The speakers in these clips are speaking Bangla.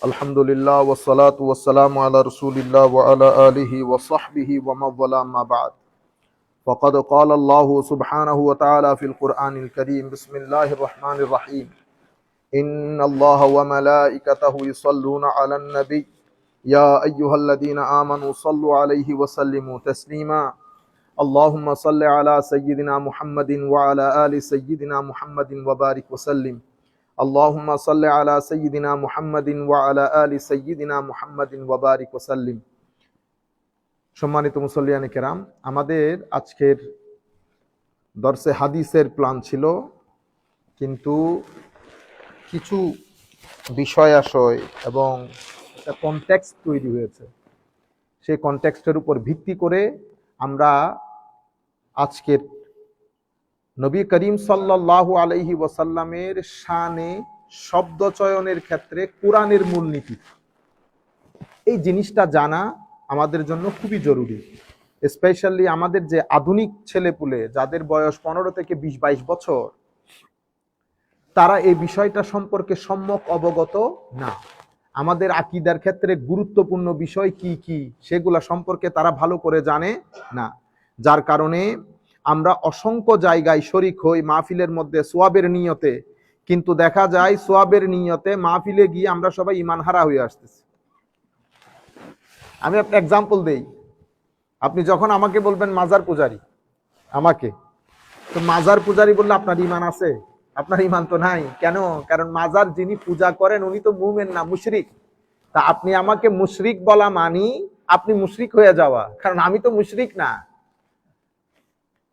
আলহামদুলিল্লাহ ওয়াসসালাতু ওয়াসসালামু আলা রাসূলিল্লাহ ওয়া আলা আলিহি ওয়া সাহবিহি ওয়া মান ওয়ালা আম্মা বা'দ ফাকাদ ক্বালা আল্লাহু সুবহানাহু ওয়া তাআলা ফিল কুরআনিল কারীম বিসমিল্লাহির রহমানির রহিম ইন্নাল্লাহা ওয়া মালাইকাতাহু ইউসাল্লুনা আলান নবী ইয়া আইয়ুহাল্লাযীনা আমানু সাল্লু আলাইহি ওয়া সাল্লিমু তাসলিমা আল্লাহুম্মা সাল্লি আলা সাইয়্যিদিনা মুহাম্মাদিন ওয়া আলা আলি সাইয়্যিদিনা মুহাম্মাদিন ওয়া বারিক ওয়া সাল্লিম আল্লাহুম্মা সাল্লি আলা সাইয়্যিদিনা মুহাম্মাদিন ওয়া আলা আলি সাইয়্যিদিনা মুহাম্মাদিন ওয়া বারিক ওয়া সাল্লিম। সম্মানিত মুসল্লিয়ানে কেরাম, আমাদের আজকের দর্সে হাদিসের প্ল্যান ছিল, কিন্তু কিছু বিষয় আশয় এবং একটা কনটেক্সট তৈরি হয়েছে। সেই কনটেক্সটের উপর ভিত্তি করে আমরা আজকের নবী করিম সাল্লাল্লাহু আলাইহি ওয়াসাল্লামের শানে শব্দ চয়নের ক্ষেত্রে কোরআনের মূলনীতি, এই জিনিসটা জানা আমাদের জন্য খুবই জরুরি। স্পেশালি আমাদের যে আধুনিক ছেলেপুলে, যাদের বয়স 15 থেকে 20-22 বছর, তারা এই বিষয়টা সম্পর্কে সম্যক অবগত না। আমাদের আকীদার ক্ষেত্রে গুরুত্বপূর্ণ বিষয় কি কি সেগুলা সম্পর্কে তারা ভালো করে জানে না, যার কারণে আমরা অসংখ্য জায়গায় শরিক হই মাহফিলের মধ্যে সোয়াবের নিয়তে, কিন্তু দেখা যায় সোয়াবের নিয়তে মাহফিলে গিয়ে আমরা সবাই ঈমান হারা হয়ে আসতেছি। আমি একটা এক্সাম্পল দেই। আপনি যখন আমাকে বলবেন মাজার পূজারি, আমাকে তো মাজার পূজারি বললে আপনার ঈমান আছে? আপনার ঈমান তো নাই। কেন? কারণ মাজার যিনি পূজা করেন উনি তো মুমিন না, মুশরিক। তা আপনি আমাকে মুশরিক বলা মানি আপনি মুশরিক হয়ে যাওয়া, কারণ আমি তো মুশরিক না।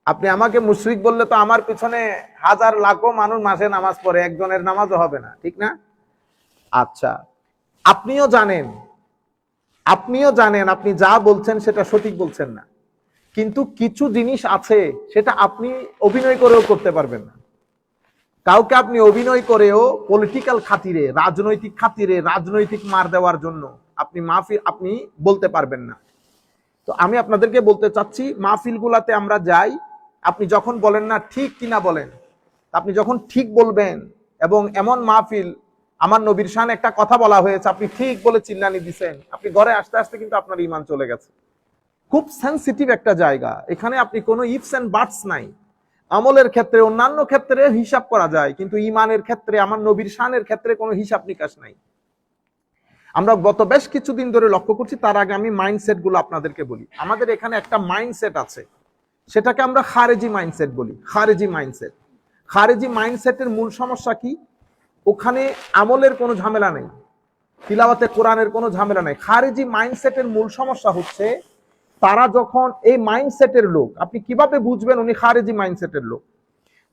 আপনি আমাকে মুশরিক বললে তো আমার পিছনে হাজার লাখো মানুষ মাসে নামাজ পড়ে, একজনের নামাজও হবে না, ঠিক না? আচ্ছা, আপনিও জানেন আপনি যা বলছেন সেটা সঠিক বলছেন না, কিন্তু কিছু জিনিস আছে সেটা আপনি অভিনয় করেও করতে পারবেন না। কাউকে আপনি অভিনয় করেও পলিটিক্যাল খাতিরে, রাজনৈতিক খাতিরে, রাজনৈতিক মার দেওয়ার জন্য আপনি বলতে পারবেন না। তো আমি আপনাদেরকে বলতে চাচ্ছি, মাহফিল গুলাতে আমরা যাই, আপনি যখন বলেন না ঠিক কিনা বলেন, আপনি যখন ঠিক বলবেন, এবং এমন মাহফিল আমার নবীর শানে একটা কথা বলা হয়েছে, আপনি ঠিক বলে চিল্লানি দিছেন, আপনি ঘরে আসতে আসতে কিন্তু আপনার ঈমান চলে গেছে। খুব সেনসিটিভ একটা জায়গা, এখানে আপনি কোনো ইফস এন্ড বাটস নাই। আমলের ক্ষেত্রে, অন্যান্য ক্ষেত্রে হিসাব করা যায়, কিন্তু ঈমানের ক্ষেত্রে, আমার নবীর শানের ক্ষেত্রে কোনো হিসাব নিকাশ নাই। আমরা গত বেশ কিছুদিন ধরে লক্ষ্য করছি। তার আগে আমি মাইন্ডসেট গুলো আপনাদেরকে বলি। আমাদের এখানে একটা মাইন্ডসেট আছে, সেটাকে আমরা খারেজি মাইন্ডসেট বলি। খারেজি মাইন্ডসেটের মূল সমস্যা কি? ওখানে আমলের কোনো ঝামেলা নেই, তিলাওয়াতে কোরআনের কোনো ঝামেলা নেই। খারেজি মাইন্ডসেটের মূল সমস্যা হচ্ছে, তারা যখন এই মাইন্ডসেটের লোক, আপনি কিভাবে বুঝবেন উনি খারেজি মাইন্ডসেটের লোক?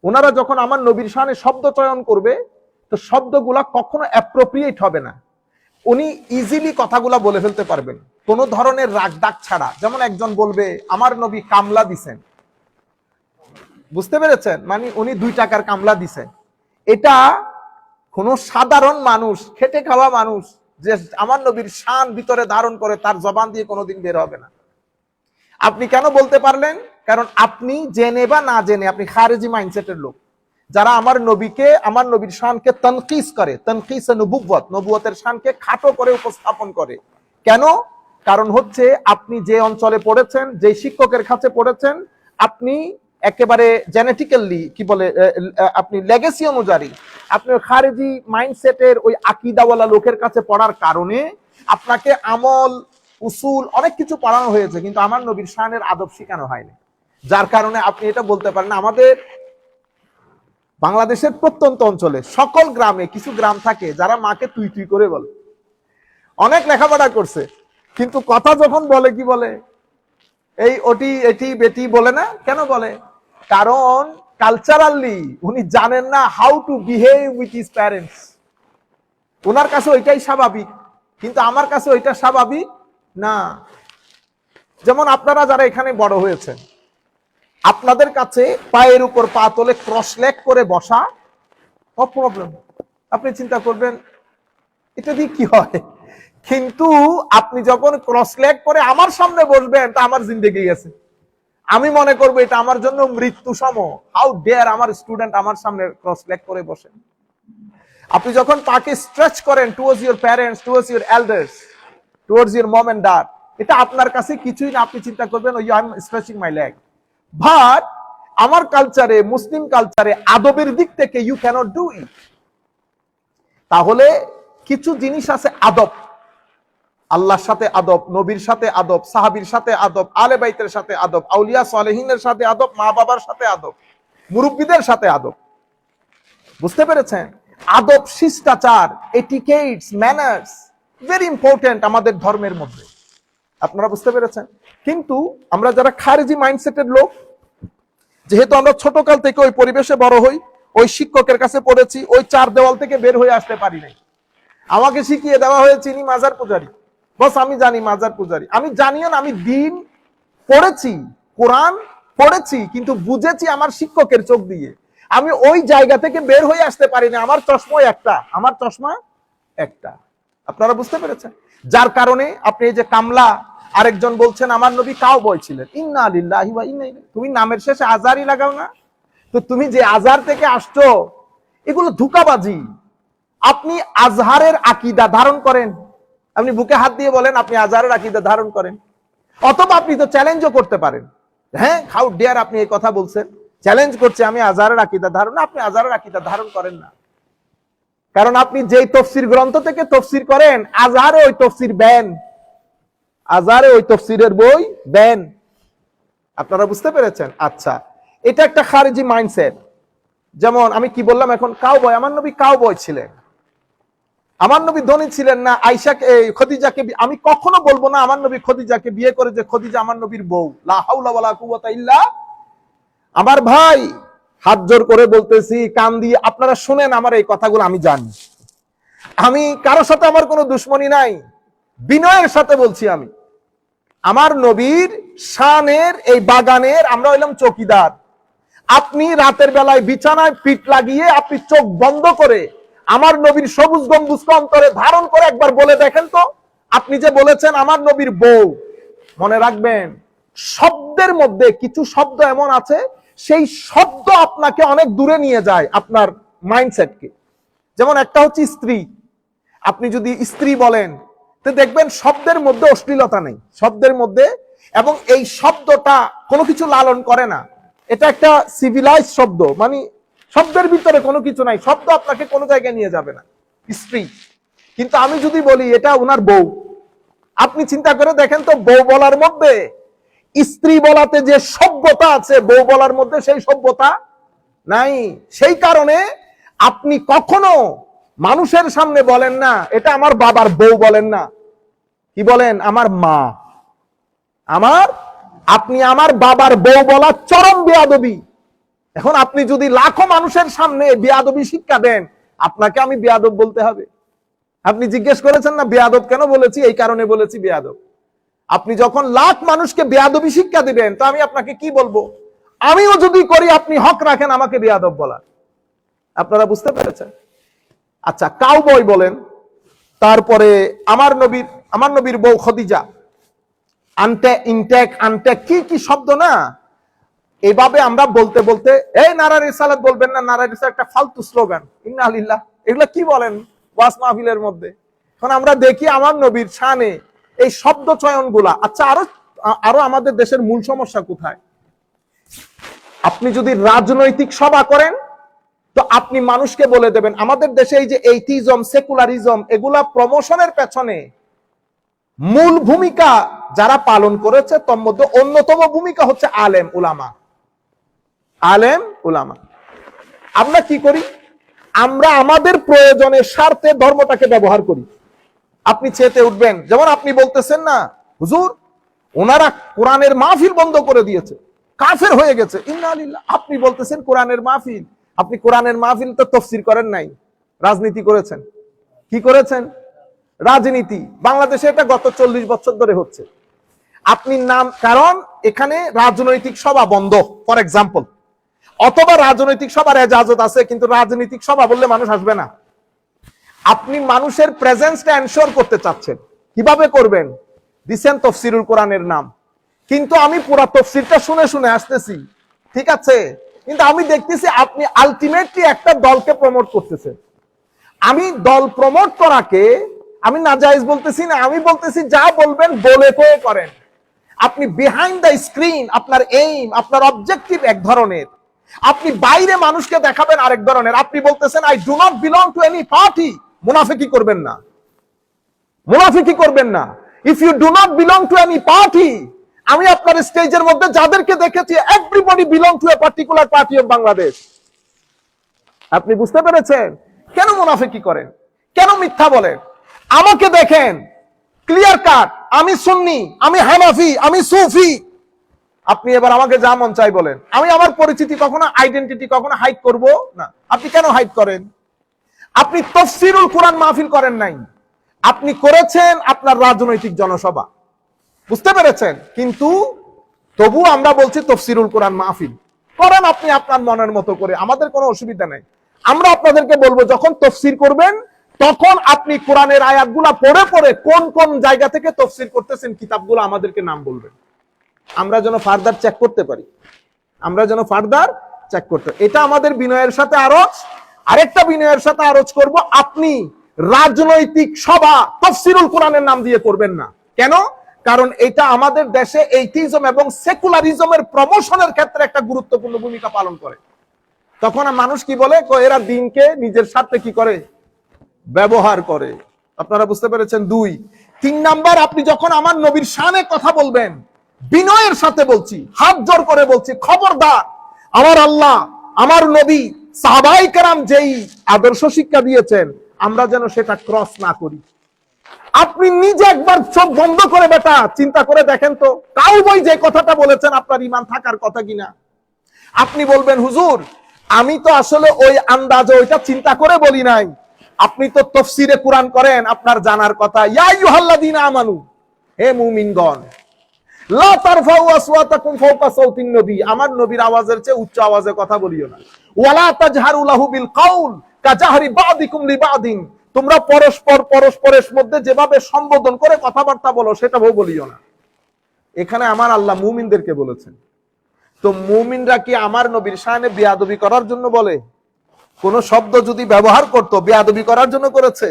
ওনারা যখন আমার নবীর শানে শব্দ চয়ন করবে, তো শব্দগুলা কখনো অ্যাপ্রোপ্রিয়েট হবে না। উনি ইজিলি কথাগুলা বলে ফেলতে পারবেন কোনো ধরনের রাগ ডাক ছাড়া। যেমন একজন বলবে আমার নবী কামলা দিছেন, বুঝতে পেরেছেন? মানে উনি 2 টাকার কামলা দিছেন। এটা কোনো সাধারণ মানুষ, খেটে খাওয়া মানুষ যে আমার নবীর শান ভিতরে ধারণ করে, তার জবান দিয়ে কোনোদিন বের হবে না। আপনি কেন বলতে পারলেন? কারণ আপনি জেনে বা না জেনে আপনি খারেজি মাইন্ডসেটের লোক, যারা আমার নবীকে, আমার নবীর শানকে তানকিস করে, তানকিস নবুওয়াত, নবুওয়াতের শানকে খাটো করে উপস্থাপন করে। কেন? কারণ হচ্ছে আপনি যে অঞ্চলে পড়েছেন, যে শিক্ষকের কাছে পড়েছেন, আপনি একেবারে জেনেটিক্যালি কি বলে, আপনি লেগেসি অনুযায়ী আপনি খারেজি মাইন্ডসেটের ওই আকীদাওয়ালা লোকের কাছে পড়ার কারণে আপনাকে আমল, উসুল অনেক কিছু পড়ানো হয়েছে, কিন্তু আমার নবীর শানের আদব শেখানো হয়নি। যার কারণে আপনি এটা বলতে পারেন। আমাদের বাংলাদেশের প্রত্যন্ত অঞ্চলে সকল গ্রামে কিছু গ্রাম থাকে যারা মাকে তুই তুই করে বলে, অনেক লেখাপড়া করছে, কিন্তু কথা যখন বলে কি বলে, এই ওটি এটি বেটি বলে না। কেন বলে? কারণ কালচারালি উনি জানেন না how to behave with his parents. ওনার কাছে ওইটাই স্বাভাবিক, কিন্তু আমার কাছে ওইটা স্বাভাবিক না। যেমন আপনারা যারা এখানে বড় হয়েছেন, আপনাদের কাছে পায়ের উপর পা তোলে ক্রস লেগ করে বসা নো প্রবলেম, আপনি চিন্তা করবেন এটা দিয়ে কি হয়। কিন্তু আপনি যখন ক্রস লেগ করে আমার সামনে বসবেন, তা আমার জিন্দেগি গেছে। আমি মনে করবো এটা আমার জন্য মৃত্যু সম। হাউ ডেয়ার আমার স্টুডেন্ট আমার সামনে ক্রস লেগ করে বসে। আপনি যখন তাকে স্ট্রেচ করেন towards your parents, towards your elders, towards your mom and dad, এটা আপনার কাছে কিছুই না। আপনি চিন্তা করবেন I am stretching my leg. But আমার কালচারে, মুসলিম কালচারে আদবের দিক থেকে ইউ ক্যানট ডু ইট। তাহলে কিছু জিনিস আছে আদব, আল্লাহর সাথে আদব, নবীর সাথে আদব, সাহাবীর সাথে আদব, আলে বাইতের সাথে আদব, আউলিয়া সালেহিনের সাথে আদব, মা বাবার সাথে আদব, মুরব্বীদের সাথে আদব। বুঝতে পেরেছেন? আদব, শিষ্টাচার, এটিকেটস, ম্যানার্স ভেরি ইম্পর্টেন্ট আমাদের ধর্মের মধ্যে। আপনারা বুঝতে পেরেছেন? কিন্তু আমরা যারা খারিজি মাইন্ডসেটের লোক, যেহেতু আমরা ছোটকাল থেকে ওই পরিবেশে বড় হই, ওই শিক্ষকের কাছে পড়েছি, ওই চার দেওয়াল থেকে বের হয়ে আসতে পারি নাই। আমাকে শিখিয়ে দেওয়া হয়েছে ইনি মাজার পূজারী, বস আমি জানি মাজার পূজারী। আমি জানিও না, আমি দিন পড়েছি, কোরআন পড়েছি, কিন্তু বুঝেছি আমার শিক্ষকের চোখ দিয়ে। আমি ওই জায়গা থেকে বের হয়ে আসতে পারি না। আমার চশমা একটা, আমার চশমা একটা। আপনারা বুঝতে পেরেছেন? যার কারণে আপনি এই যে কামলা, আরেকজন বলছেন আমার নবী কাউবয় ছিলেন, ইন্না লিল্লাহি ওয়া ইন্না ইলাইহি। তুমি নামের শেষে আজারই লাগাও না? তো তুমি যে আজার থেকে আসছো, এগুলো ধোঁকাবাজি। আপনি আজহারের আকীদা ধারণ করেন, আপনি বুকে হাত দিয়ে বলেন আপনি আজহারের আকীদা ধারণ করেন। অথবা আপনি তো চ্যালেঞ্জও করতে পারেন, হ্যাঁ হাউ ডেয়ার আপনি এই কথা বলছেন, চ্যালেঞ্জ করছে আমি আজহারের আকীদা ধারণ। আপনি আজহারের আকীদা ধারণ করেন না, কারণ আপনি যেই তফসির গ্রন্থ থেকে তফসির করেন, আজহারে ওই তফসির ব্যান, আজহারে ওই তফসিরের বই ব্যান। আপনারা বুঝতে পেরেছেন? আচ্ছা, এটা একটা খারিজি মাইন্ডসেট। যেমন আমি কি বললাম এখন, কাউবয়, আমার নবী কাউবয় ছিলেন, আমার নবী ধনী ছিলেন না। আয়েশাকে, খদিজাকে, আমি কখনো বলবো না আমার নবী খদিজাকে বিয়ে করে যে খদিজা আমার নবীর বউ। লা হাওলা ওয়ালা কুওয়াতা ইল্লা। আমার ভাই হাত জোর করে বলতেছি, কান দিয়ে আপনারা শুনেন আমার এই কথাগুলো, আমি জানি আমি কারোর সাথে আমার কোনো দুশ্মনী নাই, বিনয়ের সাথে বলছি। আমি আমার নবীর শানের এই বাগানের আমরা হইলাম চৌকিদার। আপনি রাতের বেলায় বিছানায় পিঠ লাগিয়ে আপনি চোখ বন্ধ করে আমার নবীর সবুজ গম্বুজকে অন্তরে ধারণ করে একবার বলে দেখেন তো, আপনি যে বলেছেন আমার নবীর বউ, মনে রাখবেন শব্দের মধ্যে কিছু শব্দ এমন আছে, সেই শব্দ আপনাকে অনেক দূরে নিয়ে যায় আপনার মাইন্ডসেটকে। যেমন একটা হচ্ছে স্ত্রী, আপনি যদি স্ত্রী বলেন তো দেখবেন শব্দের মধ্যে অশ্লীলতা নেই, শব্দের মধ্যে, এবং এই শব্দটা কোনো কিছু লালন করে না। এটা একটা সিভিলাইজ শব্দ, মানে শব্দের ভিতরে কোনো কিছু নাই, শব্দ আপনাকে কোনো জায়গায় নিয়ে যাবে না, স্ত্রী। কিন্তু আমি যদি বলি এটা ওনার বউ, আপনি চিন্তা করে দেখেন তো, বউ বলার মধ্যে স্ত্রী বলাতে যে সভ্যতা আছে, বউ বলার মধ্যে সেই সভ্যতা নাই। সেই কারণে আপনি কখনো মানুষের সামনে বলেন না এটা আমার বাবার বউ, বলেন না, কি বলেন? আমার মা, আমার, আপনি আমার বাবার বউ বলা চরম বেয়াদবি। এখন আপনি যদি লাখো মানুষের সামনে বেয়াদবি শিক্ষা দেন, আপনাকে আমি বেয়াদব বলতে হবে? আপনি জিজ্ঞেস করেছেন না বেয়াদব কেন বলেছি? এই কারণে বলেছি বেয়াদব। আপনি যখন লাখ মানুষকে বেয়াদবি শিক্ষা দিবেন, তো আমি আপনাকে কি বলবো? আমিও যদি করি, আপনি হক রাখেন আমাকে বেয়াদব বলার। আপনারা বুঝতে পেরেছেন? আচ্ছা, কাউবয় বলেন, তারপরে আমার নবীর বউ খদিজা, আনটেক কি কি শব্দ না, এইভাবে আমরা বলতে বলতে, এই নারা রিসালাত বলবেন না, নারা রিসালাত একটা ফালতু স্লোগান, ইন্না লিল্লাহ, এগুলা কি বলেন ওয়াজ মাহফিলের মধ্যে? এখন আমরা দেখি আমার নবীর শানে এই শব্দ চয়ন গুলা। আচ্ছা, আরো আমাদের দেশের মূল সমস্যা কোথায়? আপনি যদি রাজনৈতিক সভা করেন, তো আপনি মানুষকে বলে দেবেন, আমাদের দেশে এই যে এইথিজম, সেকুলারিজম, এগুলা প্রমোশনের পেছনে মূল ভূমিকা যারা পালন করেছে, তার মধ্যে অন্যতম ভূমিকা হচ্ছে আলেম উলামা। আলেম উলামা। আমরা কি করি? আমরা আমাদের প্রয়োজনের স্বার্থে ধর্মটাকে ব্যবহার করি। আপনি চেতে উঠবেন, যেমন আপনি বলতেছেন না হুজুর ওনারা কোরআনের মাহফিল বন্ধ করে দিয়েছে, কাফের হয়ে গেছে, ইন্না লিল্লাহ। আপনি বলতেছেন কোরআনের মাহফিল, আপনি কোরআনের মাহফিল তো তাফসীর করেন নাই, রাজনীতি করেছেন। কি করেছেন? রাজনীতি। বাংলাদেশে এটা গত 40 বছর ধরে হচ্ছে। আপনি নাম, কারণ এখানে রাজনৈতিক সভা বন্ধ, ফর এক্সাম্পল, অথবা রাজনৈতিক সভার এজাজত আছে, কিন্তু রাজনৈতিক সভা বললে মানুষ আসবে না। আপনি মানুষের প্রেজেন্সটা এনশোর করতে চাচ্ছেন, কিভাবে করবেন? দিছেন তাফসীরুল কোরআনের নাম, কিন্তু আমি পুরো তাফসীরটা শুনে শুনে আসতেছি, ঠিক আছে, কিন্তু আমি দেখতেছি আপনি আলটিমেটলি একটা দলকে প্রমোট করতেছেন। আমি দল প্রমোট করাকে আমি নাজায়েজ বলতেছি না, আমি বলতেছি যা বলবেন বলে কয়ে করেন। আপনি বিহাইন্ড দ্য স্ক্রিন আপনার এইম, আপনার অবজেক্টিভ এক ধরনের, আপনি বাইরে মানুষকে দেখাবেন আরেক ধরনের। আপনি বলতেছেন I do not belong to any party, মুনাফিকি করবেন না, মুনাফিকি করবেন না। If you do not belong to any party, আমি আপনার স্টেজের মধ্যে যাদেরকে দেখেছি everybody belong to a particular party of Bangladesh. আপনি বুঝতে পেরেছেন? কেন মুনাফিকি করেন, কেন মিথ্যা বলেন? আমাকে দেখেন ক্লিয়ার কাট, আমি সুন্নি, আমি হানাফি, আমি সুফি। আপনি এবার আমাকে যা মন চাই বলেন, আমি আমার পরিচিতি কখনো আইডেন্টিটি কখনো হাইড করব না। আপনি কেন হাইড করেন? আপনি তাফসীরুল কোরআন মাহফিল করেন নাই, আপনি করেছেন আপনার রাজনৈতিক জনসভা, বুঝতে পেরেছেন? কিন্তু তবু আমরা বলছি তাফসীরুল কোরআন মাহফিল করেন আপনি আপনার মনের মতো করে, আমাদের কোনো অসুবিধা নেই। আমরা আপনাদেরকে বলবো যখন তাফসীর করবেন তখন আপনি কোরআনের আয়াতগুলা পড়ে পড়ে কোন কোন জায়গা থেকে তাফসীর করতেছেন কিতাবগুলো আমাদেরকে নাম বলবেন, আমরা যেন ফার্দার চেক করতে পারি, আমরা যেন ফার্দার চেক করতে। এটা আমাদের বিনয়ের সাথে আরজ। আরেকটা বিনয়ের সাথে আরজ করব, আপনি রাজনৈতিক সভা তাফসীরুল কোরআনের নাম দিয়ে করবেন না। কেন? কারণ এটা আমাদের দেশে এইথিজম এবং সেকুলারিজমের প্রমোশনের ক্ষেত্রে একটা গুরুত্বপূর্ণ ভূমিকা পালন করে। তখন মানুষ কি বলে, এরা দিনকে নিজের স্বার্থে কি করে, ব্যবহার করে। আপনারা বুঝতে পেরেছেন? 2 3 নাম্বার, আপনি যখন আমার নবীর শানে কথা বলবেন, বিনয়ের সাথে বলছি, হাত জোর করে বলছি, খবরদার আমার আল্লাহ, আমার নবী, সাহাবায়ে কেরাম যেই আদর্শ শিক্ষা দিয়েছেন আমরা যেন সেটা ক্রস না করি। আপনি নিজে একবার চোখ বন্ধ করে বেটা চিন্তা করে দেখেন তো, কাউবয় যে কথাটা বলেছেন আপনার ঈমান থাকার কথা কিনা। আপনি বলবেন হুজুর আমি তো আসলে ওই আন্দাজে ওইটা চিন্তা করে বলি নাই, আপনি তো তাফসীরে কোরআন করেন, আপনার জানার কথা। ইয়া আইয়ুহাল্লাযীনা আমানু, হে মুমিনগণ, লা তারফাউ আসওয়াতাকুম ফাওকা সাওতিন নবী, আমার নবীর আওয়াজের চেয়ে উচ্চ আওয়াজে কথা বলিও না। ওয়ালা তাজহারু লাহু বিল কাউল কাজাহরি বাদিকুম লিবাদিন, তোমরা পরস্পরের মধ্যে যেভাবে সম্বোধন করে কথাবার্তা বলো সেটাও বলিও না। এখানে আমার আল্লাহ মুমিনদেরকে বলেছেন। তো মুমিনরা কি আমার নবীর শানে বেয়াদবি করার জন্য বলে? কোন শব্দ যদি ব্যবহার করতো বেয়াদবি করার জন্য করেছে?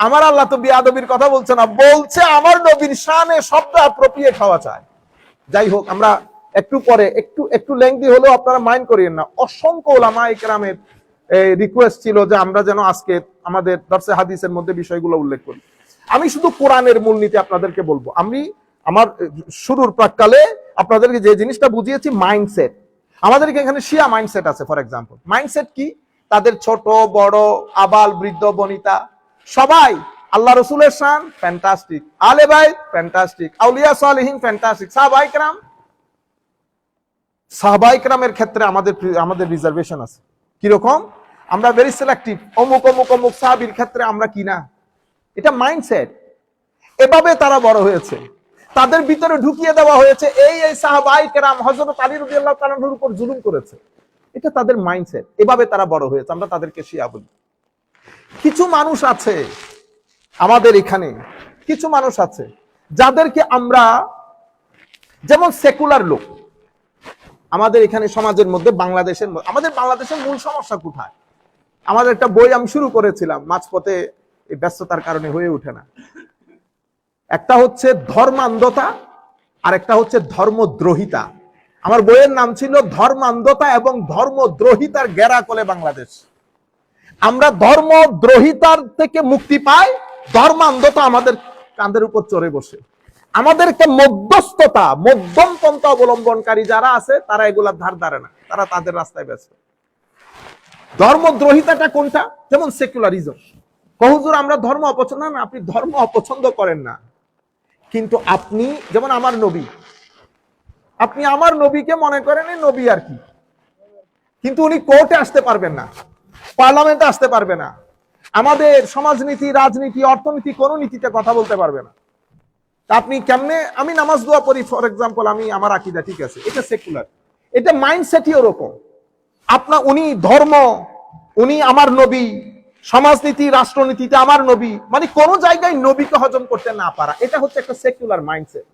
আমার আল্লাহ তো বেয়াদবির কথা বলছে না, বলছে আমার নবীর শানে শব্দ অ্যাপ্রোপ্রিয়েট হওয়া চাই। যাই হোক, আমরা একটু পরে একটু লেংদি হলেও আপনারা মাইন্ড করিয়েন না। অসংখ্য উলামায়ে কেরামের রিকোয়েস্ট ছিল যে আমরা যেন আজকে আমাদের দরসে হাদিসের মধ্যে বিষয়গুলো উল্লেখ করি। আমি শুধু কোরআনের মূলনীতি আপনাদেরকে বলবো। আমি আমার শুরুর প্রাককালে আপনাদেরকে যে জিনিসটা বুঝিয়েছি, মাইন্ডসেট। আমাদেরকে এখানে শিয়া মাইন্ডসেট আছে। ফর এক্সাম্পল, মাইন্ডসেট কি? তাদের ছোট বড় আবাল বৃদ্ধ বনিতা সবাই আল্লাহ রসুলের শান ফ্যান্টাস্টিক, আলে বাইত ফ্যান্টাস্টিক, আউলিয়া সালেহিন ফ্যান্টাস্টিক, সাহাবায়ে কেরামের ক্ষেত্রে আমাদের রিজার্ভেশন আছে। কিরকম? আমরা ভেরি সিলেক্টিভ, অমুক অমুক অমুক সাহাবীর ক্ষেত্রে আমরা কি না। এটা মাইন্ডসেট। এভাবে তারা বড় হয়েছে, তাদের ভিতরে ঢুকিয়ে দেওয়া হয়েছে এই সাহাবায়ে কেরাম হযরত আলী রাদিয়াল্লাহু তাআলার উপর জুলুম করেছে। এটা তাদের মাইন্ডসেট, এভাবে তারা বড় হয়েছে। আমরা তাদেরকে শিয়া বলি। কিছু মানুষ আছে আমাদের এখানে, কিছু মানুষ আছে যাদেরকে আমরা, যেমন সেকুলার লোক আমাদের এখানে সমাজের মধ্যে, আমাদের বাংলাদেশের মূল সমস্যা কোথায়? আমাদের একটা বই আমি শুরু করেছিলাম, মাঝপথে এই ব্যস্ততার কারণে হয়ে ওঠে না। একটা হচ্ছে ধর্মান্ধতা আর একটা হচ্ছে ধর্মদ্রোহিতা। আমার বইয়ের নাম ছিল ধর্মান্ধতা এবং ধর্মদ্রোহিতার গেরাকলে বাংলাদেশ। আমরা ধর্মদ্রোহিতার থেকে মুক্তি পাই, ধর্মান্ধতা আমাদের কাঁধের উপর চড়ে বসে। আমাদেরকে মধ্যস্থতা, মধ্যম পন্থা অবলম্বনকারী যারা আছে তারা এগুলার ধার ধারে না, তারা তাদের রাস্তায় ব্যস্ত। ধর্মদ্রোহিতাটা কোনটা? যেমন সেকুলারিজম। হুজুর আমরা ধর্ম অপছন্দ না, আপনি ধর্ম অপছন্দ করেন না, কিন্তু আপনি যেমন আমার নবী, আপনি আমার নবীকে মনে করেন এই নবী আর কি, কিন্তু উনি কোর্টে আসতে পারবেন না, পার্লামেন্টে আসতে পারবে না, আমাদের সমাজনীতি, রাজনীতি, অর্থনীতি কোন নীতিতে কথা বলতে পারবে না। আপনি কেমনে? আমি নামাজ দোয়া পড়ি ফর এক্সাম্পল, আমি আমার আকীদা ঠিক আছে, এটা সেকুলার। এটা মাইন্ডসেটই ওরকম। উনি ধর্ম, উনি আমার নবী, সমাজনীতি রাষ্ট্রনীতিতে আমার নবী, মানে কোন জায়গায় নবীকে হজম করতে না পারা, এটা হচ্ছে একটা সেকুলার মাইন্ডসেট।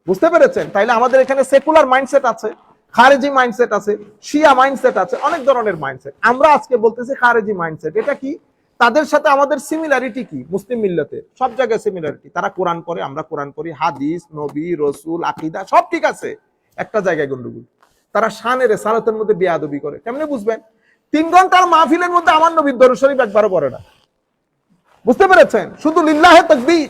বুঝতে পেরেছেন? তাইলে আমাদের এখানে সেকুলার মাইন্ডসেট আছে, খারেজি মাইন্ডসেট আছে, শিয়া মাইন্ডসেট আছে, অনেক ধরনের মাইন্ডসেট। আমরা আজকে বলতেছি খারেজি মাইন্ডসেট। এটা কি? তাদের সাথে আমাদের সিমিলারিটি কি? মুসলিম মিল্লাতের সব জায়গায় সিমিলারিটি। তারা কোরআন পড়ে, আমরা কোরআন পড়ি, হাদিস, নবী, রসুল, আকীদা সব ঠিক আছে, একটা জায়গায় গন্ডগোল। তারা শানের সালাতের মধ্যে বেয়াদবি করে। কেমনে বুঝবেন? 3 ঘন্টার মাহফিলের মধ্যে আমার নবীর দরুদ শরীফ একবারও পড়ে না। বুঝতে পেরেছেন? শুধু লিল্লাহে তাকবীর,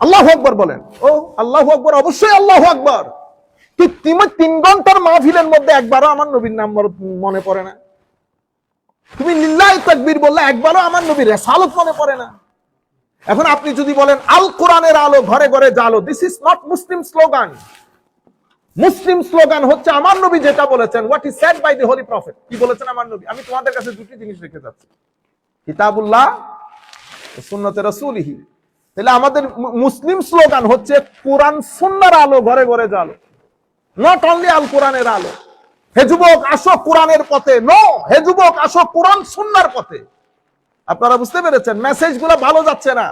আল্লাহু আকবার বলেন। ও আল্লাহু আকবার, অবশ্যই আল্লাহু আকবার। তুমি 3 ঘন্টার মাহফিলের মধ্যে একবারও আমার নবীর নাম মনে পড়ে না। তুমি লিল্লাহি তাকবীর বললে একবারও আমার নবীর রিসালাত মনে পড়ে না। এখন আপনি যদি বলেন আল কোরআনের আলো ঘরে ঘরে জালো, this is not Muslim slogan. মুসলিম স্লোগান হচ্ছে আমার নবী যেটা বলেছেন, what is said by the holy prophet. কি বলেছেন আমার নবী? আমি তোমাদের কাছে দুটি জিনিস রেখে যাচ্ছি, কিতাবুল্লাহ ও সুন্নতে রাসূলিহি। তাহলে আমাদের মুসলিম স্লোগান হচ্ছে কোরআন সুন্নাহর আলো ঘরে ঘরে জালো, নট অনলি আল কোরআনের আলো। হে যুবক আসো কোরআনের পথে, নো, হে যুবক আসো কোরআন সুন্নাহর পথে। আপনারা বুঝতে পেরেছেন? মেসেজগুলো ভালো যাচ্ছে না,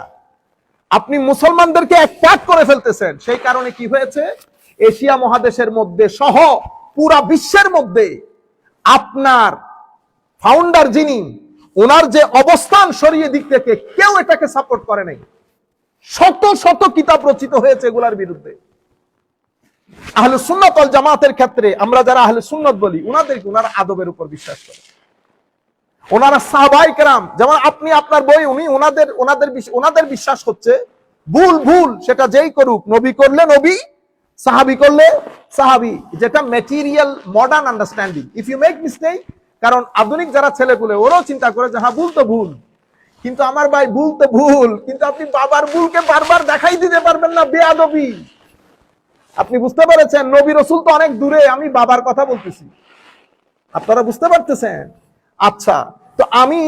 আপনি মুসলমানদেরকে একপাট করে ফেলতেছেন। সেই কারণে কি হয়েছে, এশিয়া মহাদেশের মধ্যে সহ পুরা বিশ্বের মধ্যে আপনার ফাউন্ডার যিনি, ওনার যে অবস্থান শরীয়তের দিক থেকে, কেউ এটাকে সাপোর্ট করে নাই। শত শত কিতাব রচিত হয়েছে এগুলার বিরুদ্ধে। আহলে সুন্নাত ওয়াল জামাতের ক্ষেত্রে আমরা যারা আহলে সুন্নাত বলি, ওনারা আদবের উপর বিশ্বাস করে। ওনারা সাহাবায়ে কেরাম, যেমন আপনি আপনার বই, উনি ওনাদের বিশ্বাস হচ্ছে ভুল সেটা যেই করুক, নবী করলে নবী, সাহাবী করলে সাহাবী, যেটা material modern understanding. If you make mistake, কারণ আধুনিক যারা ছেলেপুলে ওরাও চিন্তা করে যে হ্যাঁ ভুল তো ভুল, কিন্তু আমার ভাই ভুল তো ভুল, কিন্তু আপনি বাবার ভুলকে বারবার দেখাই দিতে পারবেন না, বেয়াদবি। আপনি বুঝতে পেরেছেন? নবী রসুল তো অনেক দূরে, আমি বাবার কথা বলতেছি, আপনারা বুঝতে পারতেছেন? আচ্ছা, তো আমি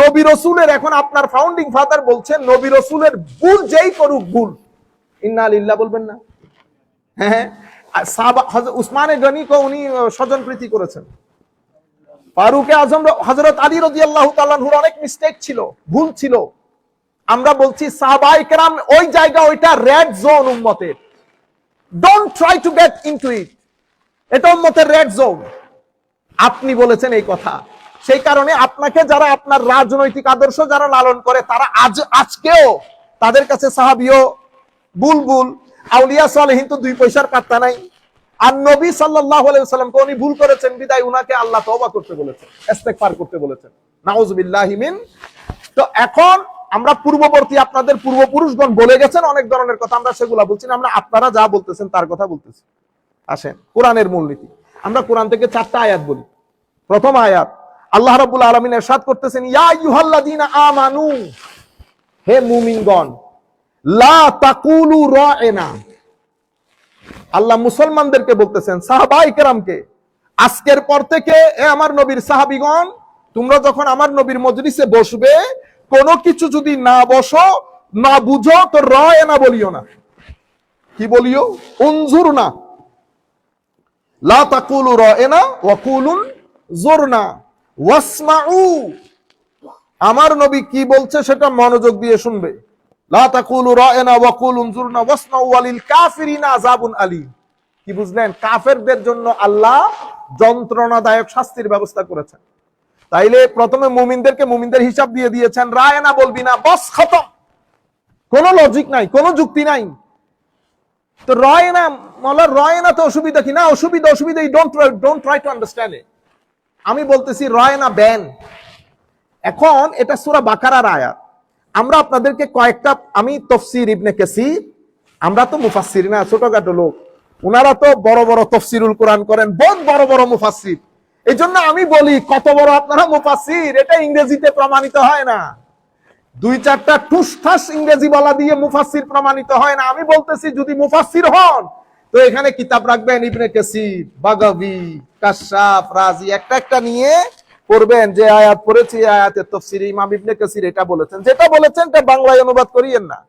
নবী রসুলের, এখন আপনার ফাউন্ডিং ফাদার বলছেন নবী রসুলের ভুল যেই করুক ভুল, ইন্না লিল্লাহ বলবেন না? হ্যাঁ, উসমানে গনিকে উনি স্বজন প্রীতি করেছেন। ফারুকে আজম হযরত আলী রাদিয়াল্লাহু তাআলা আনহুর অনেক মিস্টেক ছিল, ভুল ছিল। আমরা বলছি সাহাবায়ে কেরাম ওই জায়গা, ওইটা রেড জোন উম্মতের। Don't try to get into ইট, এটা উম্মতের রেড জোন। আপনি বলেছেন এই কথা, সেই কারণে আপনাকে যারা আপনার রাজনৈতিক আদর্শ যারা লালন করে, তারা আজকেও তাদের কাছে সাহাবীও বুলবুল, আউলিয়া সালেহিন তো 2 পয়সার পাত্তা নাই। আর নবী সাল্লাল্লাহু আলাইহি ওয়াসাল্লামকে উনি ভুল করেছেন বিদায় উনাকে আল্লাহ তওবা করতে বলেছেন, ইস্তেগফার করতে বলেছেন, নাউযুবিল্লাহি মিন। তো এখন আমরা পূর্ববর্তী, আপনাদের পূর্বপুরুষগণ বলে গেছেন অনেক ধরনের কথা, আমরা সেগুলা বলছি না, আমরা আপনারা যা বলতেছেন তার কথা বলতেছি। আসেন কোরআনের মূলনীতি। আমরা কোরআন থেকে 4টা আয়াত বলি। প্রথম আয়াত, আল্লাহ রাব্বুল আলামিন ইরশাদ করতেছেন, ইয়া আইয়ুহাল্লাযীনা আমানু, হে মুমিনগণ, লা তাকুলু রা'না। আল্লাহ মুসলমানদেরকে বলতেছেন, সাহাবায়ে কেরামকে, আজকের পর থেকে এ আমার নবীর সাহাবীগণ, তোমরা যখন আমার নবীর মজলিসে বসবে, কোনো কিছু যদি না বসো, না বুঝো, তো রা'না বলিও না। কি বলিও? উনজুরনা। লা তাকুলু রা'না ওয়া কুলুন জুরনা ওয়াসমাউ। আমার নবী কি বলছে সেটা মনোযোগ দিয়ে শুনবে। লা তাকুলু রা'না ওয়া কুলু উনজুরনা ওয়াসমাউ ওয়ালিল কাফিরিনা আযাবুন আলীম। কি বুঝলেন? কাফেরদের জন্য আল্লাহ যন্ত্রণাদায়ক শাস্তির ব্যবস্থা করেছেন। তাইলে প্রথমে মুমিনদেরকে মুমিনদের হিসাব দিয়ে দিয়েছেন, রা'না বলবি না, বস খতম। কোনো লজিক নাই, কোনো যুক্তি নাই। তো রা'না মাওলা, রা'না তো অসুবিধা কি? না, অসুবিধা, don't try to understand it. আমি বলতেছি রা'না ব্যান। এখন এটা সূরা বাকারার আয়াত। আমরা আপনাদেরকে কয়েকটা, আমি তাফসীর ইবনে কাসীর, আমরা তো মুফাসসির না, ছোটখাটো লোক, ওনারা তো বড় বড় তাফসীরুল কোরআন করেন, বহুত বড় বড় মুফাসসির। এই জন্য আমি বলি, কত বড় আপনারা মুফাসসির, এটা ইংরেজিতে প্রমাণিত হয় না। 2-4টা ঠুসঠাস ইংরেজি বলা দিয়ে মুফাসসির প্রমাণিত হয় না। আমি বলতেছি যদি মুফাসসির হন, তো এখানে কিতাব রাখবেন, ইবনে কাসীর, বাগাবী, কাশাফ, রাজি, একটা নিয়ে পড়বেন। যে আয়াত পড়েছি, আয়াতের তাফসীরে ইমাম ইবনে কাসীর এটা বলেছেন, যেটা বলেছেন তা বাংলায় অনুবাদ করিয়েন না,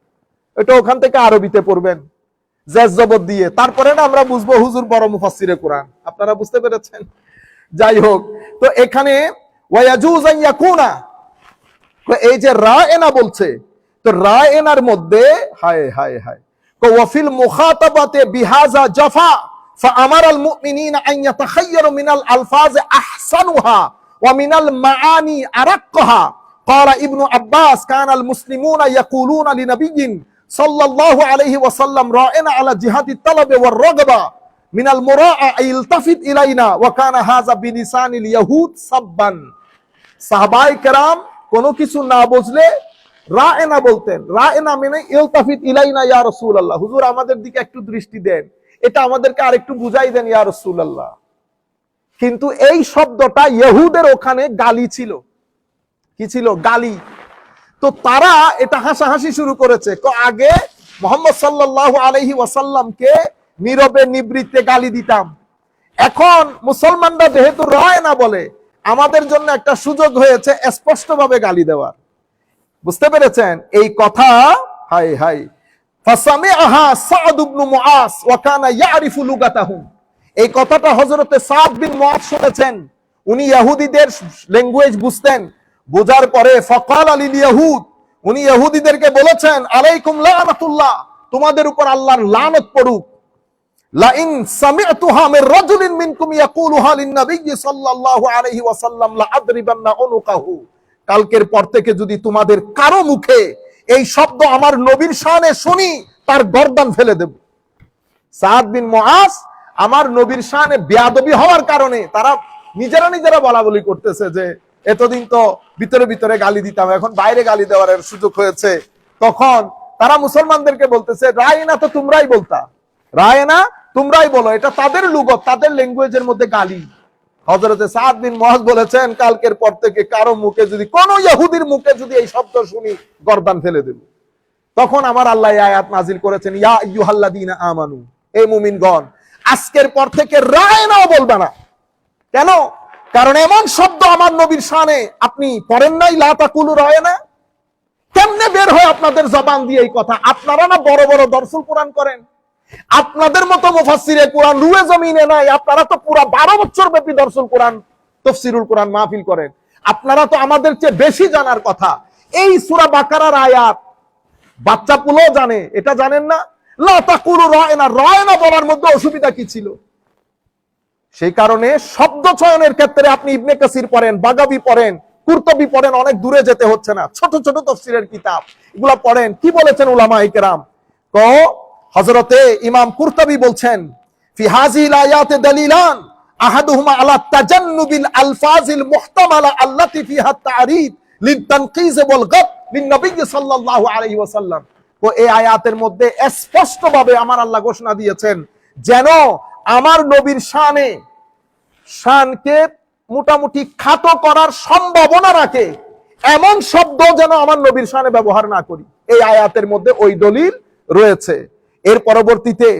এটা ওখান থেকে আরবিতে পড়বেন জেজ জবর দিয়ে। তারপরে না আমরা বুঝবো হুজুর বড় মুফাসসিরে কোরআন। আপনারা বুঝতে পেরেছেন? যাই হোক, তো এখানে ওয়ায়াজুজ আন ইয়াকুনা, এই যে রা'না বলছে, তো রা'নার মধ্যে হায় হায় হায়, ওয়াফিল মুখাতাবাতে বিহাযা জাফা ফাআমারাল মুমিনিনা আন ইয়াতাখায়্যারু মিনাল আলফাজ আহসানুহা ওয়া মিনাল মাআনি আরাক্কাহা قال ابن عباس كان المسلمون يقولون لنبي صلى الله عليه وسلم رائنا على جهة الطلب والرغبة من المراءة يلتفت إلينا وكان هذا بلسان اليهود سبا সাহাবায়ে কেরাম কোনো কিছু না বুঝলে রায়না বলতেন। রায়না মানে ইলতাফিত ইলাইনা ইয়া রাসূলুল্লাহ, হুজুর আমাদের দিকে একটু দৃষ্টি দেন, এটা আমাদেরকে আরেকটু বুঝাই দেন ইয়া রাসূলুল্লাহ। কিন্তু এই শব্দটা ইহুদের ওখানে গালি ছিল। কি ছিল? গালি। তো তারা এটা হাসাহাসি শুরু করেছে। আগে মুহাম্মদ সাল্লাল্লাহু আলাইহি ওয়াসাল্লামকে নীরবে নিবৃত্তে গালি দিতাম, এখন মুসলমানরা যেহেতু রায়না বলে, আমাদের জন্য একটা সুযোগ হয়েছে স্পষ্টভাবে গালি দেওয়ার। বুঝতে পেরেছেন এই কথা? হাই হাই। ফাসামিআহা সাদ ইবনে মুআজ ওয়া কানা ইয়ারিফু লুগাতাহুম। এই কথাটা হযরতে সাদ বিন মুআজ শুনেছেন, উনি ইহুদিদের ল্যাঙ্গুয়েজ বুঝতেন। বোঝার পরে ফাকাল লিল ইয়াহুদ, উনি ইহুদিদেরকে বলেছেন আলাইকুম লানাতুল্লাহ, তোমাদের উপর আল্লাহর লানত পড়ুক। লা ইন সামি'তুহা মির রাজুলিন মিনকুম ইয়াকুলুহা লিন নবী সাল্লাল্লাহু আলাইহি ওয়াসাল্লাম লা আদরিবান্না উনুকাহু, কালকের পর থেকে যদি তোমাদের কারো মুখে এই শব্দ আমার নবীর শানে শুনি, তার গর্দান ফেলে দেব। সাদ বিন মুআজ আমার নবীর শানে বেয়াদবি হওয়ার কারণে তারা নিজেরা বলা বলি করতেছে যে এতদিন তো ভিতরে ভিতরে গালি দিতাম, এখন বাইরে গালি দেওয়ার সুযোগ হয়েছে। তখন তারা মুসলমানদেরকে বলতেছে রায়না তো তোমরাই বলতা, রায়না তোমরাই বলো, এটা তাদের লুগত, তাদের ল্যাঙ্গুয়েজের মধ্যে গালি। হযরতে সাদ বিন মুআজ বলেছেন কালকের পর থেকে কারো মুখে যদি, কোন ইহুদির মুখে যদি এই শব্দ শুনি, গর্দান ফেলে দেব। তখন আমার আল্লাহ এই আয়াত নাজিল করেছেন, ইয়া আইয়ুহাল্লাযীনা আমানু, এই মুমিনগণ আজকের পর থেকে রায়নাও বলবে না। কেন? কারণ এমন শব্দ আমার নবীর শানে আপনি পড়েন নাই, লা তাকুলু রায়না। কেমনে বের হয় আপনাদের জবান দিয়ে এই কথা? আপনারা না বড় বড় দরসুল কোরআন করেন, আপনাদের মতো মুফাসসিরে কোরআন রুয়ে জমিনে নাই। আপনারা তো পুরো 12 বছর ব্যাপী দরসুল কোরআন, তাফসীরুল কোরআন মাহফিল করেন, আপনারা তো আমাদের চেয়ে বেশি জানার কথা। এই সূরা বাকারার আয়াত বাচ্চা পুলো জানে, এটা জানেন না? লা তাকুলু রায়না, রায়না বলার মধ্যে অসুবিধা কি ছিল? সেই কারণে শব্দ চয়নের ক্ষেত্রে আপনি ইবনে কাসির পড়েন, বাগাবী পড়েন, কুরতুবী পড়েন, অনেক দূরে যেতে হচ্ছে না। ছোট ছোট তাফসীরের কিতাব এগুলা পড়েন। কি বলেছেন উলামায়ে কেরাম? হযরতে ইমাম কুরতুবী বলছেন ফি হাযিহিল আয়াতে দালিলান আহাদুহুমা আলা তাজান্নুবিল আলফাজিল মুহতামালা আল্লাতী ফিহা তা'রিদ লিতানকিজ ওয়াল গাদ লিন নবী সাল্লাল্লাহু আলাইহি ওয়াসাল্লাম। এই আয়াতের মধ্যে স্পষ্টভাবে আমার আল্লাহ ঘোষণা দিয়েছেন যেন আমার নবীর শানকে মোটামুটি খাটো করার সম্ভাবনা রাখে এমন শব্দ যেন আমার নবীর শানে ব্যবহার না করি। এই আয়াতের মধ্যে ওই দলিল রয়েছে। এর পরবর্তীতে